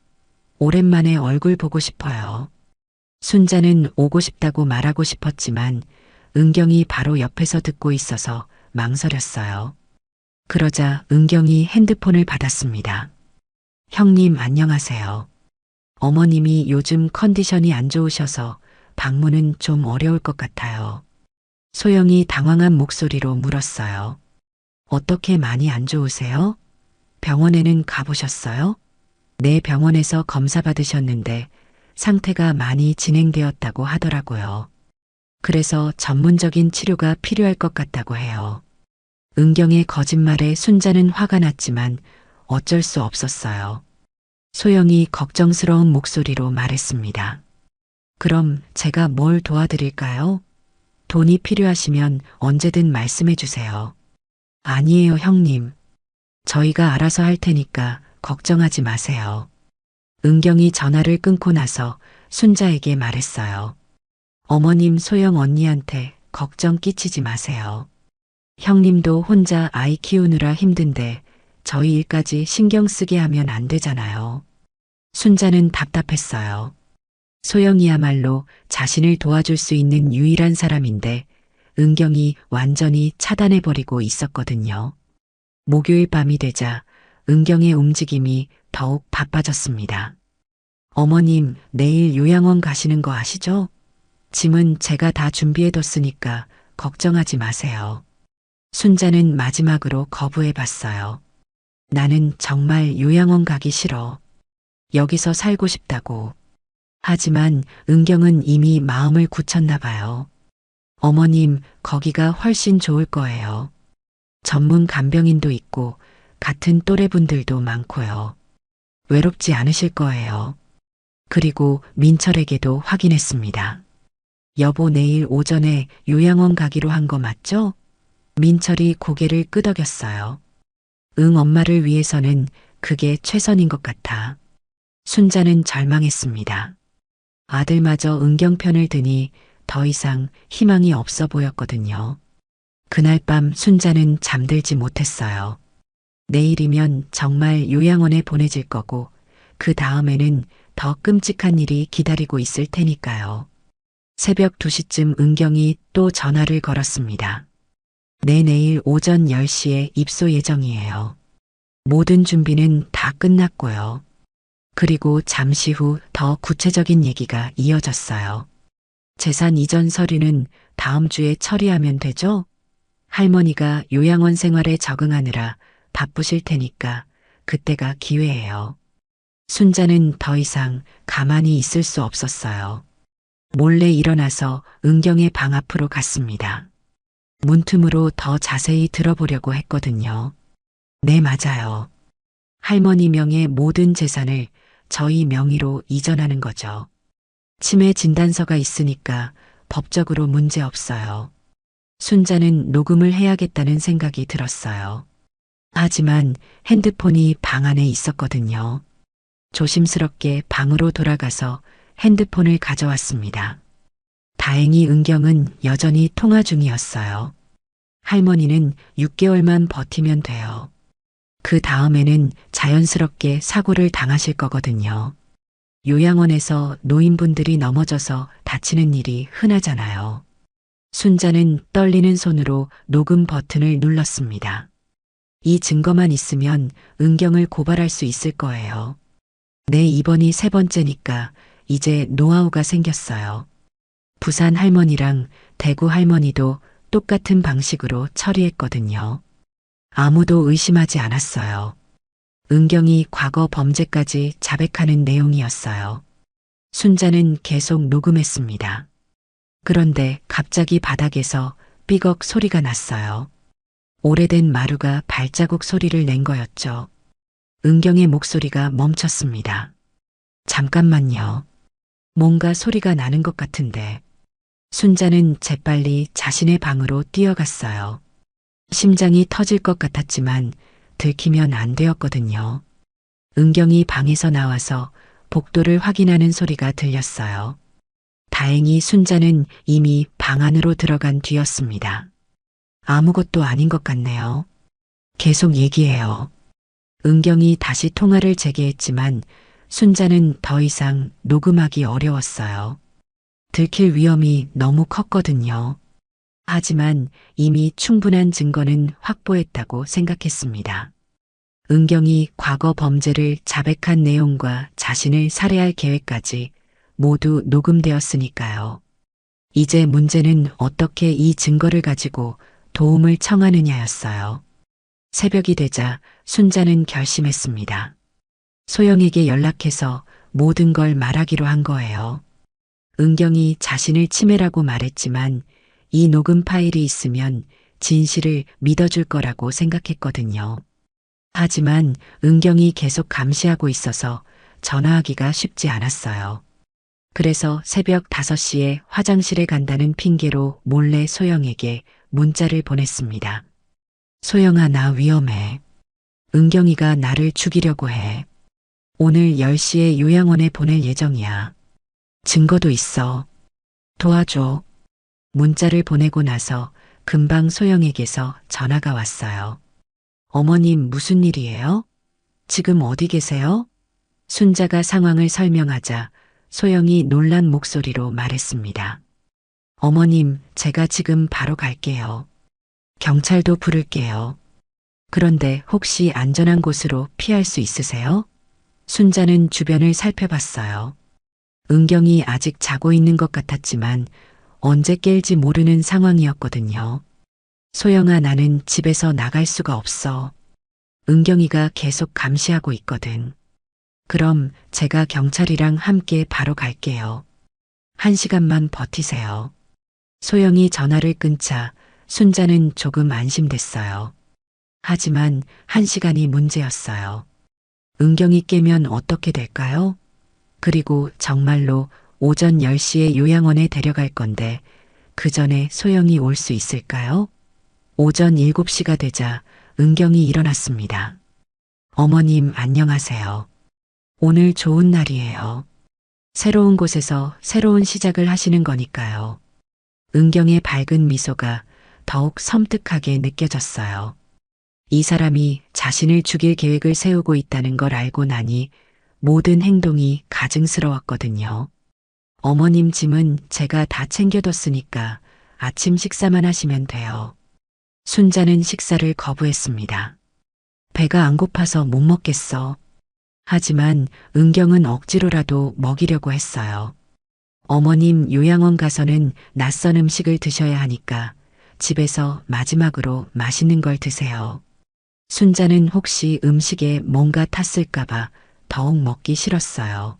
오랜만에 얼굴 보고 싶어요. 순자는 오고 싶다고 말하고 싶었지만 은경이 바로 옆에서 듣고 있어서 망설였어요. 그러자 은경이 핸드폰을 받았습니다. 형님 안녕하세요. 어머님이 요즘 컨디션이 안 좋으셔서 방문은 좀 어려울 것 같아요. 소영이 당황한 목소리로 물었어요. 어떻게 많이 안 좋으세요? 병원에는 가보셨어요? 네, 병원에서 검사 받으셨는데 상태가 많이 진행되었다고 하더라고요. 그래서 전문적인 치료가 필요할 것 같다고 해요. 은경의 거짓말에 순자는 화가 났지만 어쩔 수 없었어요. 소영이 걱정스러운 목소리로 말했습니다. 그럼 제가 뭘 도와드릴까요? 돈이 필요하시면 언제든 말씀해 주세요. 아니에요, 형님. 저희가 알아서 할 테니까 걱정하지 마세요. 은경이 전화를 끊고 나서 순자에게 말했어요. 어머님, 소영 언니한테 걱정 끼치지 마세요. 형님도 혼자 아이 키우느라 힘든데 저희 일까지 신경 쓰게 하면 안 되잖아요. 순자는 답답했어요. 소영이야말로 자신을 도와줄 수 있는 유일한 사람인데 은경이 완전히 차단해버리고 있었거든요. 목요일 밤이 되자 은경의 움직임이 더욱 바빠졌습니다. 어머님, 내일 요양원 가시는 거 아시죠? 짐은 제가 다 준비해뒀으니까 걱정하지 마세요. 순자는 마지막으로 거부해봤어요. 나는 정말 요양원 가기 싫어. 여기서 살고 싶다고. 하지만 은경은 이미 마음을 굳혔나 봐요. 어머님, 거기가 훨씬 좋을 거예요. 전문 간병인도 있고 같은 또래분들도 많고요. 외롭지 않으실 거예요. 그리고 민철에게도 확인했습니다. 여보, 내일 오전에 요양원 가기로 한 거 맞죠? 민철이 고개를 끄덕였어요. 응, 엄마를 위해서는 그게 최선인 것 같아. 순자는 절망했습니다. 아들마저 은경 편을 드니 더 이상 희망이 없어 보였거든요. 그날 밤 순자는 잠들지 못했어요. 내일이면 정말 요양원에 보내질 거고 그 다음에는 더 끔찍한 일이 기다리고 있을 테니까요. 새벽 2시쯤 은경이 또 전화를 걸었습니다. 네, 내일 오전 10시에 입소 예정이에요. 모든 준비는 다 끝났고요. 그리고 잠시 후 더 구체적인 얘기가 이어졌어요. 재산 이전 서류는 다음 주에 처리하면 되죠? 할머니가 요양원 생활에 적응하느라 바쁘실 테니까 그때가 기회예요. 순자는 더 이상 가만히 있을 수 없었어요. 몰래 일어나서 은경의 방 앞으로 갔습니다. 문틈으로 더 자세히 들어보려고 했거든요. 네, 맞아요. 할머니 명의 모든 재산을 저희 명의로 이전하는 거죠. 치매 진단서가 있으니까 법적으로 문제 없어요. 순자는 녹음을 해야겠다는 생각이 들었어요. 하지만 핸드폰이 방 안에 있었거든요. 조심스럽게 방으로 돌아가서 핸드폰을 가져왔습니다. 다행히 은경은 여전히 통화 중이었어요. 할머니는 6개월만 버티면 돼요. 그 다음에는 자연스럽게 사고를 당하실 거거든요. 요양원에서 노인분들이 넘어져서 다치는 일이 흔하잖아요. 순자는 떨리는 손으로 녹음 버튼을 눌렀습니다. 이 증거만 있으면 은경을 고발할 수 있을 거예요. 네, 이번이 3번째니까 이제 노하우가 생겼어요. 부산 할머니랑 대구 할머니도 똑같은 방식으로 처리했거든요. 아무도 의심하지 않았어요. 은경이 과거 범죄까지 자백하는 내용이었어요. 순자는 계속 녹음했습니다. 그런데 갑자기 바닥에서 삐걱 소리가 났어요. 오래된 마루가 발자국 소리를 낸 거였죠. 은경의 목소리가 멈췄습니다. 잠깐만요. 뭔가 소리가 나는 것 같은데. 순자는 재빨리 자신의 방으로 뛰어갔어요. 심장이 터질 것 같았지만 들키면 안 되었거든요. 은경이 방에서 나와서 복도를 확인하는 소리가 들렸어요. 다행히 순자는 이미 방 안으로 들어간 뒤였습니다. 아무것도 아닌 것 같네요. 계속 얘기해요. 은경이 다시 통화를 재개했지만 순자는 더 이상 녹음하기 어려웠어요. 들킬 위험이 너무 컸거든요. 하지만 이미 충분한 증거는 확보했다고 생각했습니다. 은경이 과거 범죄를 자백한 내용과 자신을 살해할 계획까지 모두 녹음되었으니까요. 이제 문제는 어떻게 이 증거를 가지고 도움을 청하느냐였어요. 새벽이 되자 순자는 결심했습니다. 소영에게 연락해서 모든 걸 말하기로 한 거예요. 은경이 자신을 치매라고 말했지만 이 녹음 파일이 있으면 진실을 믿어줄 거라고 생각했거든요. 하지만 은경이 계속 감시하고 있어서 전화하기가 쉽지 않았어요. 그래서 새벽 5시에 화장실에 간다는 핑계로 몰래 소영에게 문자를 보냈습니다. 소영아, 나 위험해. 은경이가 나를 죽이려고 해. 오늘 10시에 요양원에 보낼 예정이야. 증거도 있어. 도와줘. 문자를 보내고 나서 금방 소영에게서 전화가 왔어요. 어머님, 무슨 일이에요? 지금 어디 계세요? 순자가 상황을 설명하자 소영이 놀란 목소리로 말했습니다. 어머님, 제가 지금 바로 갈게요. 경찰도 부를게요. 그런데 혹시 안전한 곳으로 피할 수 있으세요? 순자는 주변을 살펴봤어요. 은경이 아직 자고 있는 것 같았지만 언제 깰지 모르는 상황이었거든요. 소영아, 나는 집에서 나갈 수가 없어. 은경이가 계속 감시하고 있거든. 그럼 제가 경찰이랑 함께 바로 갈게요. 1시간만 버티세요. 소영이 전화를 끊자 순자는 조금 안심됐어요. 하지만 1시간이 문제였어요. 은경이 깨면 어떻게 될까요? 그리고 정말로 오전 10시에 요양원에 데려갈 건데 그 전에 소영이 올 수 있을까요? 오전 7시가 되자 은경이 일어났습니다. 어머님, 안녕하세요. 오늘 좋은 날이에요. 새로운 곳에서 새로운 시작을 하시는 거니까요. 은경의 밝은 미소가 더욱 섬뜩하게 느껴졌어요. 이 사람이 자신을 죽일 계획을 세우고 있다는 걸 알고 나니 모든 행동이 가증스러웠거든요. 어머님 짐은 제가 다 챙겨뒀으니까 아침 식사만 하시면 돼요. 순자는 식사를 거부했습니다. 배가 안 고파서 못 먹겠어. 하지만 은경은 억지로라도 먹이려고 했어요. 어머님 요양원 가서는 낯선 음식을 드셔야 하니까 집에서 마지막으로 맛있는 걸 드세요. 순자는 혹시 음식에 뭔가 탔을까봐 더욱 먹기 싫었어요.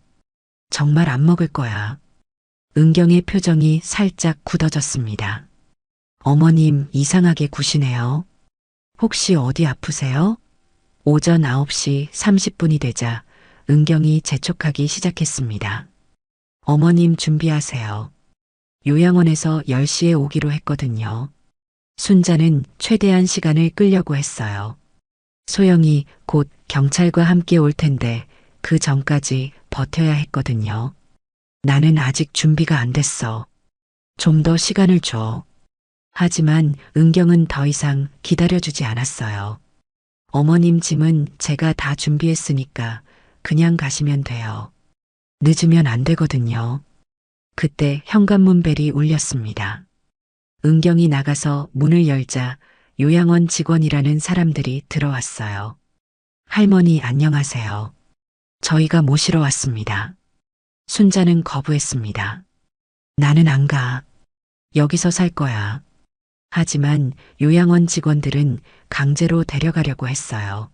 정말 안 먹을 거야. 은경의 표정이 살짝 굳어졌습니다. 어머님 이상하게 구시네요. 혹시 어디 아프세요? 오전 9시 30분이 되자 은경이 재촉하기 시작했습니다. 어머님 준비하세요. 요양원에서 10시에 오기로 했거든요. 순자는 최대한 시간을 끌려고 했어요. 소영이 곧 경찰과 함께 올 텐데 그 전까지 버텨야 했거든요. 나는 아직 준비가 안 됐어. 좀 더 시간을 줘. 하지만 은경은 더 이상 기다려주지 않았어요. 어머님 짐은 제가 다 준비했으니까 그냥 가시면 돼요. 늦으면 안 되거든요. 그때 현관문 벨이 울렸습니다. 은경이 나가서 문을 열자 요양원 직원이라는 사람들이 들어왔어요. 할머니 안녕하세요. 저희가 모시러 왔습니다. 순자는 거부했습니다. 나는 안 가. 여기서 살 거야. 하지만 요양원 직원들은 강제로 데려가려고 했어요.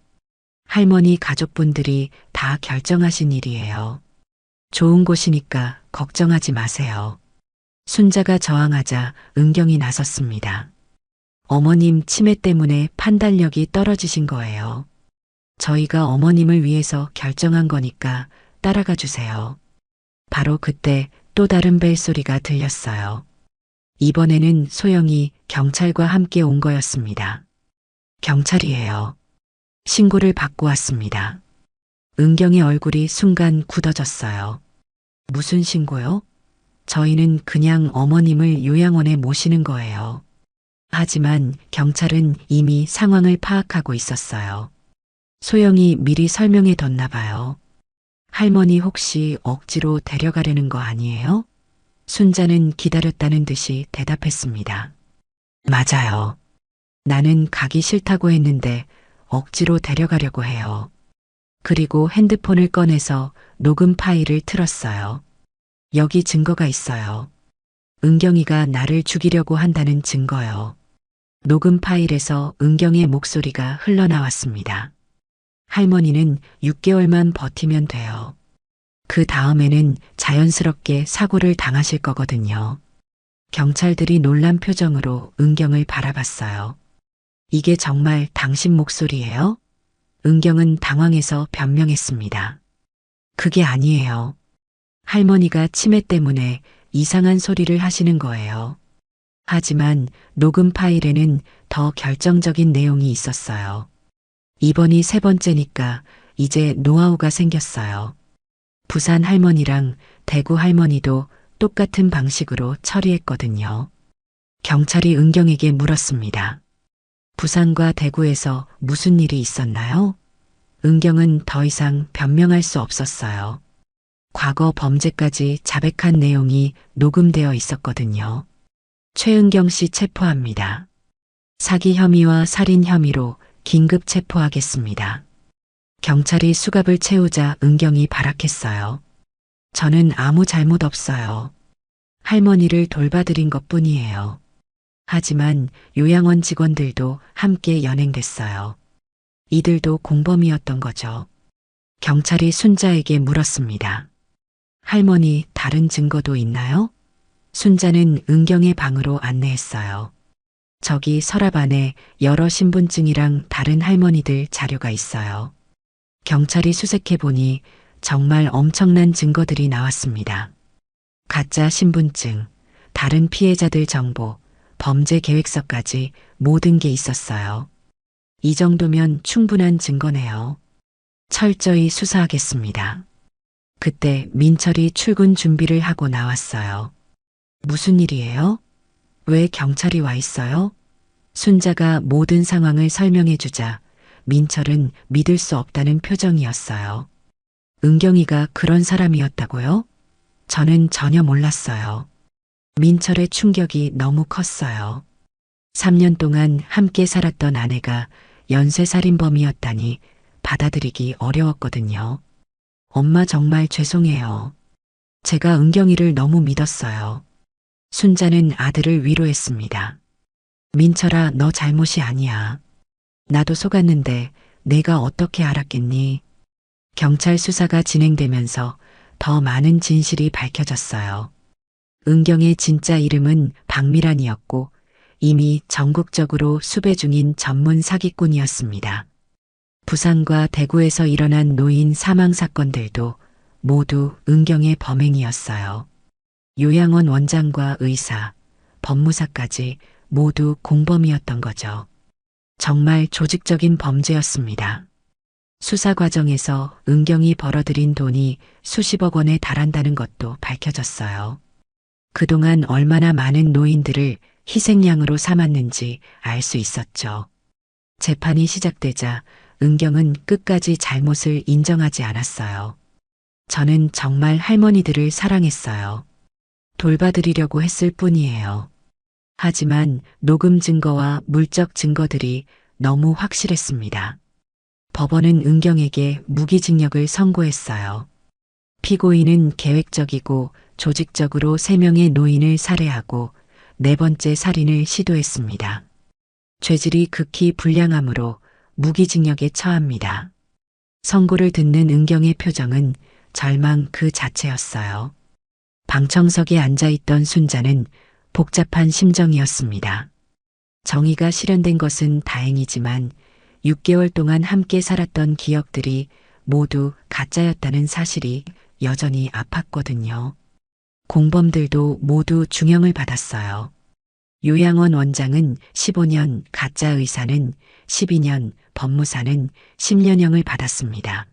할머니 가족분들이 다 결정하신 일이에요. 좋은 곳이니까 걱정하지 마세요. 순자가 저항하자 은경이 나섰습니다. 어머님 치매 때문에 판단력이 떨어지신 거예요. 저희가 어머님을 위해서 결정한 거니까 따라가 주세요. 바로 그때 또 다른 벨소리가 들렸어요. 이번에는 소영이 경찰과 함께 온 거였습니다. 경찰이에요. 신고를 받고 왔습니다. 은경의 얼굴이 순간 굳어졌어요. 무슨 신고요? 저희는 그냥 어머님을 요양원에 모시는 거예요. 하지만 경찰은 이미 상황을 파악하고 있었어요. 소영이 미리 설명해 뒀나 봐요. 할머니 혹시 억지로 데려가려는 거 아니에요? 순자는 기다렸다는 듯이 대답했습니다. 맞아요. 나는 가기 싫다고 했는데 억지로 데려가려고 해요. 그리고 핸드폰을 꺼내서 녹음 파일을 틀었어요. 여기 증거가 있어요. 은경이가 나를 죽이려고 한다는 증거요. 녹음 파일에서 은경의 목소리가 흘러나왔습니다. 할머니는 6개월만 버티면 돼요. 그 다음에는 자연스럽게 사고를 당하실 거거든요. 경찰들이 놀란 표정으로 은경을 바라봤어요. 이게 정말 당신 목소리예요? 은경은 당황해서 변명했습니다. 그게 아니에요. 할머니가 치매 때문에 이상한 소리를 하시는 거예요. 하지만 녹음 파일에는 더 결정적인 내용이 있었어요. 이번이 3번째니까 이제 노하우가 생겼어요. 부산 할머니랑 대구 할머니도 똑같은 방식으로 처리했거든요. 경찰이 은경에게 물었습니다. 부산과 대구에서 무슨 일이 있었나요? 은경은 더 이상 변명할 수 없었어요. 과거 범죄까지 자백한 내용이 녹음되어 있었거든요. 최은경 씨 체포합니다. 사기 혐의와 살인 혐의로 긴급 체포하겠습니다. 경찰이 수갑을 채우자 은경이 발악했어요. 저는 아무 잘못 없어요. 할머니를 돌봐드린 것뿐이에요. 하지만 요양원 직원들도 함께 연행됐어요. 이들도 공범이었던 거죠. 경찰이 순자에게 물었습니다. 할머니 다른 증거도 있나요? 순자는 은경의 방으로 안내했어요. 저기 서랍 안에 여러 신분증이랑 다른 할머니들 자료가 있어요. 경찰이 수색해보니 정말 엄청난 증거들이 나왔습니다. 가짜 신분증, 다른 피해자들 정보, 범죄 계획서까지 모든 게 있었어요. 이 정도면 충분한 증거네요. 철저히 수사하겠습니다. 그때 민철이 출근 준비를 하고 나왔어요. 무슨 일이에요? 왜 경찰이 와 있어요? 순자가 모든 상황을 설명해 주자 민철은 믿을 수 없다는 표정이었어요. 은경이가 그런 사람이었다고요? 저는 전혀 몰랐어요. 민철의 충격이 너무 컸어요. 3년 동안 함께 살았던 아내가 연쇄살인범이었다니 받아들이기 어려웠거든요. 엄마 정말 죄송해요. 제가 은경이를 너무 믿었어요. 순자는 아들을 위로했습니다. 민철아, 너 잘못이 아니야. 나도 속았는데 내가 어떻게 알았겠니? 경찰 수사가 진행되면서 더 많은 진실이 밝혀졌어요. 은경의 진짜 이름은 박미란이었고 이미 전국적으로 수배 중인 전문 사기꾼이었습니다. 부산과 대구에서 일어난 노인 사망 사건들도 모두 은경의 범행이었어요. 요양원 원장과 의사, 법무사까지 모두 공범이었던 거죠. 정말 조직적인 범죄였습니다. 수사 과정에서 은경이 벌어들인 돈이 수십억 원에 달한다는 것도 밝혀졌어요. 그동안 얼마나 많은 노인들을 희생양으로 삼았는지 알 수 있었죠. 재판이 시작되자 은경은 끝까지 잘못을 인정하지 않았어요. 저는 정말 할머니들을 사랑했어요. 돌봐드리려고 했을 뿐이에요. 하지만 녹음 증거와 물적 증거들이 너무 확실했습니다. 법원은 은경에게 무기징역을 선고했어요. 피고인은 계획적이고 조직적으로 3명의 노인을 살해하고 4번째 살인을 시도했습니다. 죄질이 극히 불량하므로 무기징역에 처합니다. 선고를 듣는 은경의 표정은 절망 그 자체였어요. 방청석에 앉아있던 순자는 복잡한 심정이었습니다. 정의가 실현된 것은 다행이지만 6개월 동안 함께 살았던 기억들이 모두 가짜였다는 사실이 여전히 아팠거든요. 공범들도 모두 중형을 받았어요. 요양원 원장은 15년, 가짜 의사는 12년, 법무사는 10년형을 받았습니다.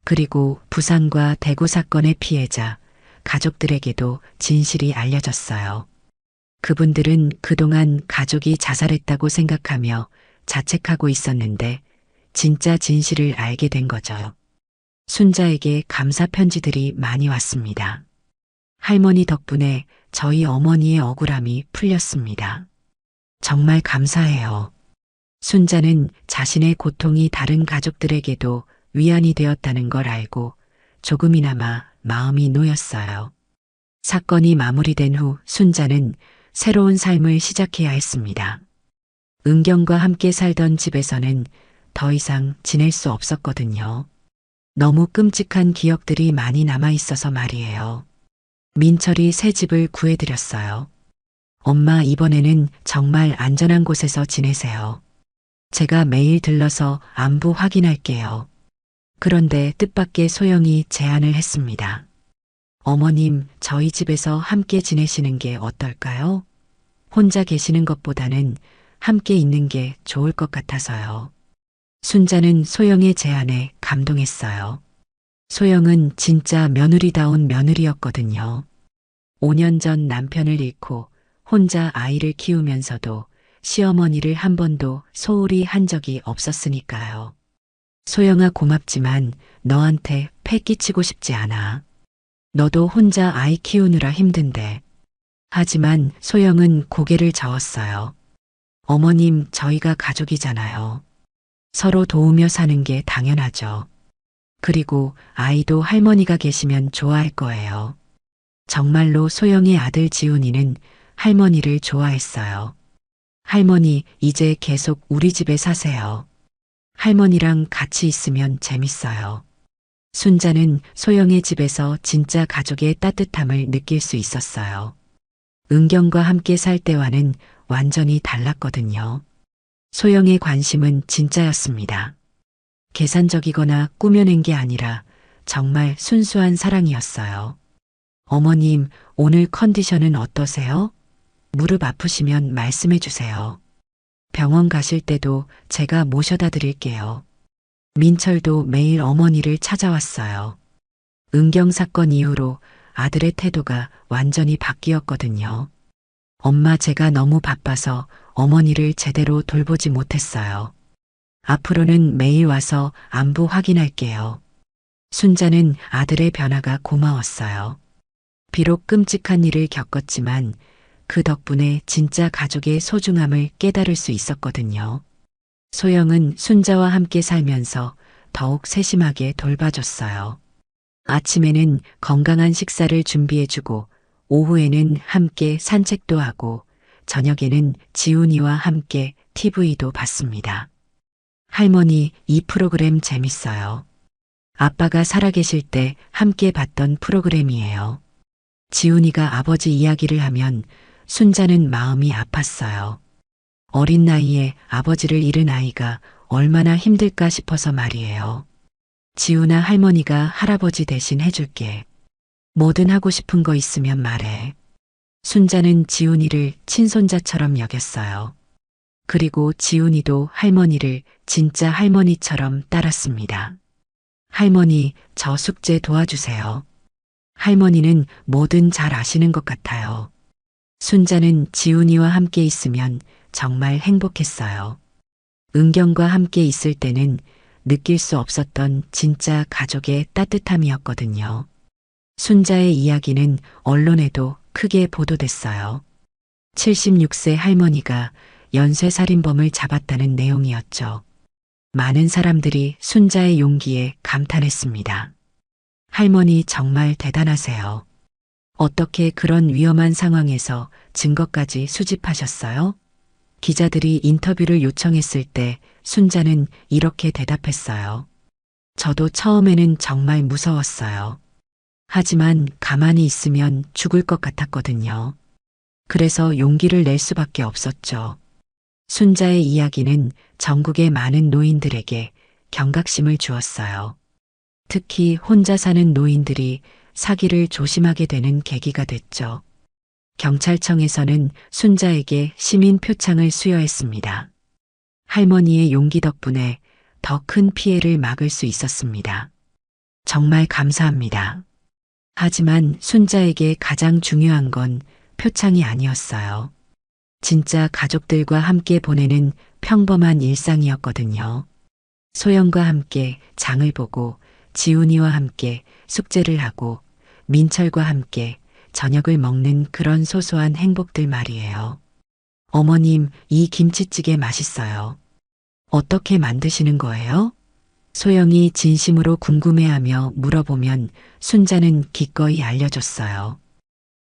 그리고 부산과 대구 사건의 피해자, 가족들에게도 진실이 알려졌어요. 그분들은 그동안 가족이 자살했다고 생각하며 자책하고 있었는데 진짜 진실을 알게 된 거죠. 순자에게 감사 편지들이 많이 왔습니다. 할머니 덕분에 저희 어머니의 억울함이 풀렸습니다. 정말 감사해요. 순자는 자신의 고통이 다른 가족들에게도 위안이 되었다는 걸 알고 조금이나마 마음이 놓였어요. 사건이 마무리된 후 순자는 새로운 삶을 시작해야 했습니다. 은경과 함께 살던 집에서는 더 이상 지낼 수 없었거든요. 너무 끔찍한 기억들이 많이 남아 있어서 말이에요. 민철이 새 집을 구해드렸어요. 엄마, 이번에는 정말 안전한 곳에서 지내세요. 제가 매일 들러서 안부 확인할게요. 그런데 뜻밖의 소영이 제안을 했습니다. 어머님, 저희 집에서 함께 지내시는 게 어떨까요? 혼자 계시는 것보다는 함께 있는 게 좋을 것 같아서요. 순자는 소영의 제안에 감동했어요. 소영은 진짜 며느리다운 며느리였거든요. 5년 전 남편을 잃고 혼자 아이를 키우면서도 시어머니를 한 번도 소홀히 한 적이 없었으니까요. 소영아, 고맙지만 너한테 패 끼치고 싶지 않아. 너도 혼자 아이 키우느라 힘든데. 하지만 소영은 고개를 저었어요. 어머님, 저희가 가족이잖아요. 서로 도우며 사는 게 당연하죠. 그리고 아이도 할머니가 계시면 좋아할 거예요. 정말로 소영의 아들 지훈이는 할머니를 좋아했어요. 할머니, 이제 계속 우리 집에 사세요. 할머니랑 같이 있으면 재밌어요. 순자는 소영의 집에서 진짜 가족의 따뜻함을 느낄 수 있었어요. 은경과 함께 살 때와는 완전히 달랐거든요. 소영의 관심은 진짜였습니다. 계산적이거나 꾸며낸 게 아니라 정말 순수한 사랑이었어요. 어머님, 오늘 컨디션은 어떠세요? 무릎 아프시면 말씀해 주세요. 병원 가실 때도 제가 모셔다 드릴게요. 민철도 매일 어머니를 찾아왔어요. 은경 사건 이후로 아들의 태도가 완전히 바뀌었거든요. 엄마, 제가 너무 바빠서 어머니를 제대로 돌보지 못했어요. 앞으로는 매일 와서 안부 확인할게요. 순자는 아들의 변화가 고마웠어요. 비록 끔찍한 일을 겪었지만 그 덕분에 진짜 가족의 소중함을 깨달을 수 있었거든요. 소영은 순자와 함께 살면서 더욱 세심하게 돌봐줬어요. 아침에는 건강한 식사를 준비해주고 오후에는 함께 산책도 하고 저녁에는 지훈이와 함께 TV도 봤습니다. 할머니, 이 프로그램 재밌어요. 아빠가 살아계실 때 함께 봤던 프로그램이에요. 지훈이가 아버지 이야기를 하면 순자는 마음이 아팠어요. 어린 나이에 아버지를 잃은 아이가 얼마나 힘들까 싶어서 말이에요. 지훈아, 할머니가 할아버지 대신 해줄게. 뭐든 하고 싶은 거 있으면 말해. 순자는 지훈이를 친손자처럼 여겼어요. 그리고 지훈이도 할머니를 진짜 할머니처럼 따랐습니다. 할머니, 저 숙제 도와주세요. 할머니는 뭐든 잘 아시는 것 같아요. 순자는 지훈이와 함께 있으면 정말 행복했어요. 은경과 함께 있을 때는 느낄 수 없었던 진짜 가족의 따뜻함이었거든요. 순자의 이야기는 언론에도 크게 보도됐어요. 76세 할머니가 연쇄살인범을 잡았다는 내용이었죠. 많은 사람들이 순자의 용기에 감탄했습니다. 할머니 정말 대단하세요. 어떻게 그런 위험한 상황에서 증거까지 수집하셨어요? 기자들이 인터뷰를 요청했을 때 순자는 이렇게 대답했어요. 저도 처음에는 정말 무서웠어요. 하지만 가만히 있으면 죽을 것 같았거든요. 그래서 용기를 낼 수밖에 없었죠. 순자의 이야기는 전국의 많은 노인들에게 경각심을 주었어요. 특히 혼자 사는 노인들이 사기를 조심하게 되는 계기가 됐죠. 경찰청에서는 순자에게 시민 표창을 수여했습니다. 할머니의 용기 덕분에 더 큰 피해를 막을 수 있었습니다. 정말 감사합니다. 하지만 순자에게 가장 중요한 건 표창이 아니었어요. 진짜 가족들과 함께 보내는 평범한 일상이었거든요. 소영과 함께 장을 보고 지훈이와 함께 숙제를 하고 민철과 함께 저녁을 먹는 그런 소소한 행복들 말이에요. 어머님, 이 김치찌개 맛있어요. 어떻게 만드시는 거예요? 소영이 진심으로 궁금해하며 물어보면 순자는 기꺼이 알려줬어요.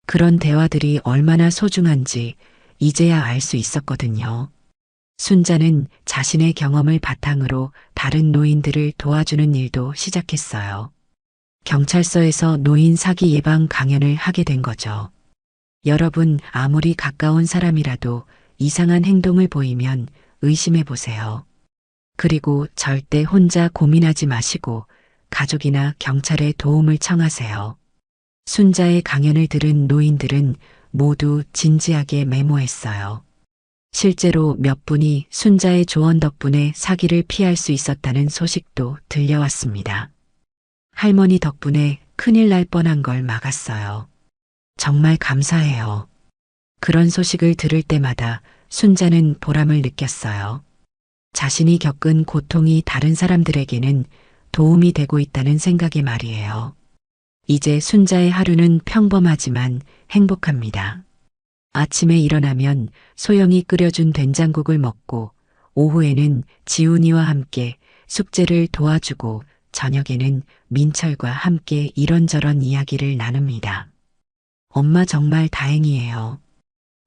그런 대화들이 얼마나 소중한지 이제야 알 수 있었거든요. 순자는 자신의 경험을 바탕으로 다른 노인들을 도와주는 일도 시작했어요. 경찰서에서 노인 사기 예방 강연을 하게 된 거죠. 여러분, 아무리 가까운 사람이라도 이상한 행동을 보이면 의심해 보세요. 그리고 절대 혼자 고민하지 마시고 가족이나 경찰에 도움을 청하세요. 순자의 강연을 들은 노인들은 모두 진지하게 메모했어요. 실제로 몇 분이 순자의 조언 덕분에 사기를 피할 수 있었다는 소식도 들려왔습니다. 할머니 덕분에 큰일 날 뻔한 걸 막았어요. 정말 감사해요. 그런 소식을 들을 때마다 순자는 보람을 느꼈어요. 자신이 겪은 고통이 다른 사람들에게는 도움이 되고 있다는 생각에 말이에요. 이제 순자의 하루는 평범하지만 행복합니다. 아침에 일어나면 소영이 끓여준 된장국을 먹고 오후에는 지훈이와 함께 숙제를 도와주고 저녁에는 민철과 함께 이런저런 이야기를 나눕니다. 엄마 정말 다행이에요.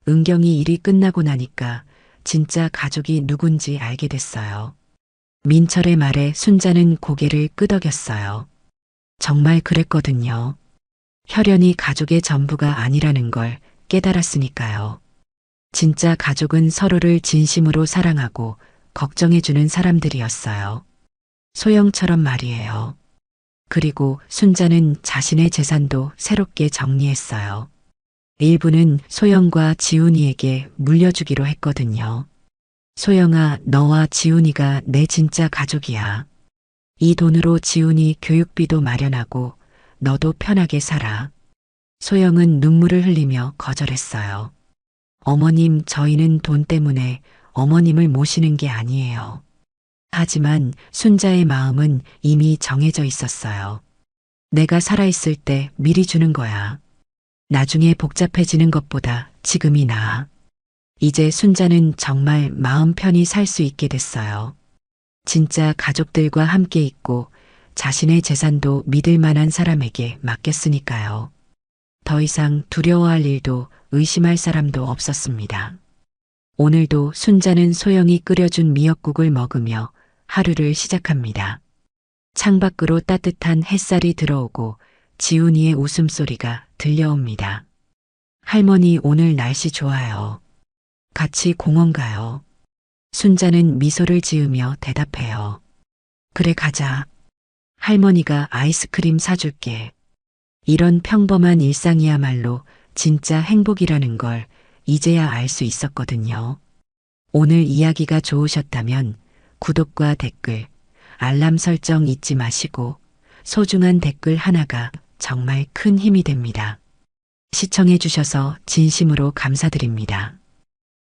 은경이 일이 끝나고 나니까 진짜 가족이 누군지 알게 됐어요. 민철의 말에 순자는 고개를 끄덕였어요. 정말 그랬거든요. 혈연이 가족의 전부가 아니라는 걸 깨달았으니까요. 진짜 가족은 서로를 진심으로 사랑하고 걱정해주는 사람들이었어요. 소영처럼 말이에요. 그리고 순자는 자신의 재산도 새롭게 정리했어요. 일부는 소영과 지훈이에게 물려주기로 했거든요. 소영아, 너와 지훈이가 내 진짜 가족이야. 이 돈으로 지훈이 교육비도 마련하고 너도 편하게 살아. 소영은 눈물을 흘리며 거절했어요. 어머님, 저희는 돈 때문에 어머님을 모시는 게 아니에요. 하지만 순자의 마음은 이미 정해져 있었어요. 내가 살아있을 때 미리 주는 거야. 나중에 복잡해지는 것보다 지금이 나아. 이제 순자는 정말 마음 편히 살 수 있게 됐어요. 진짜 가족들과 함께 있고 자신의 재산도 믿을 만한 사람에게 맡겼으니까요. 더 이상 두려워할 일도 의심할 사람도 없었습니다. 오늘도 순자는 소영이 끓여준 미역국을 먹으며 하루를 시작합니다. 창밖으로 따뜻한 햇살이 들어오고 지훈이의 웃음소리가 들려옵니다. 할머니, 오늘 날씨 좋아요. 같이 공원 가요. 순자는 미소를 지으며 대답해요. 그래, 가자. 할머니가 아이스크림 사줄게. 이런 평범한 일상이야말로 진짜 행복이라는 걸 이제야 알 수 있었거든요. 오늘 이야기가 좋으셨다면 구독과 댓글, 알람 설정 잊지 마시고 소중한 댓글 하나가 정말 큰 힘이 됩니다. 시청해 주셔서 진심으로 감사드립니다.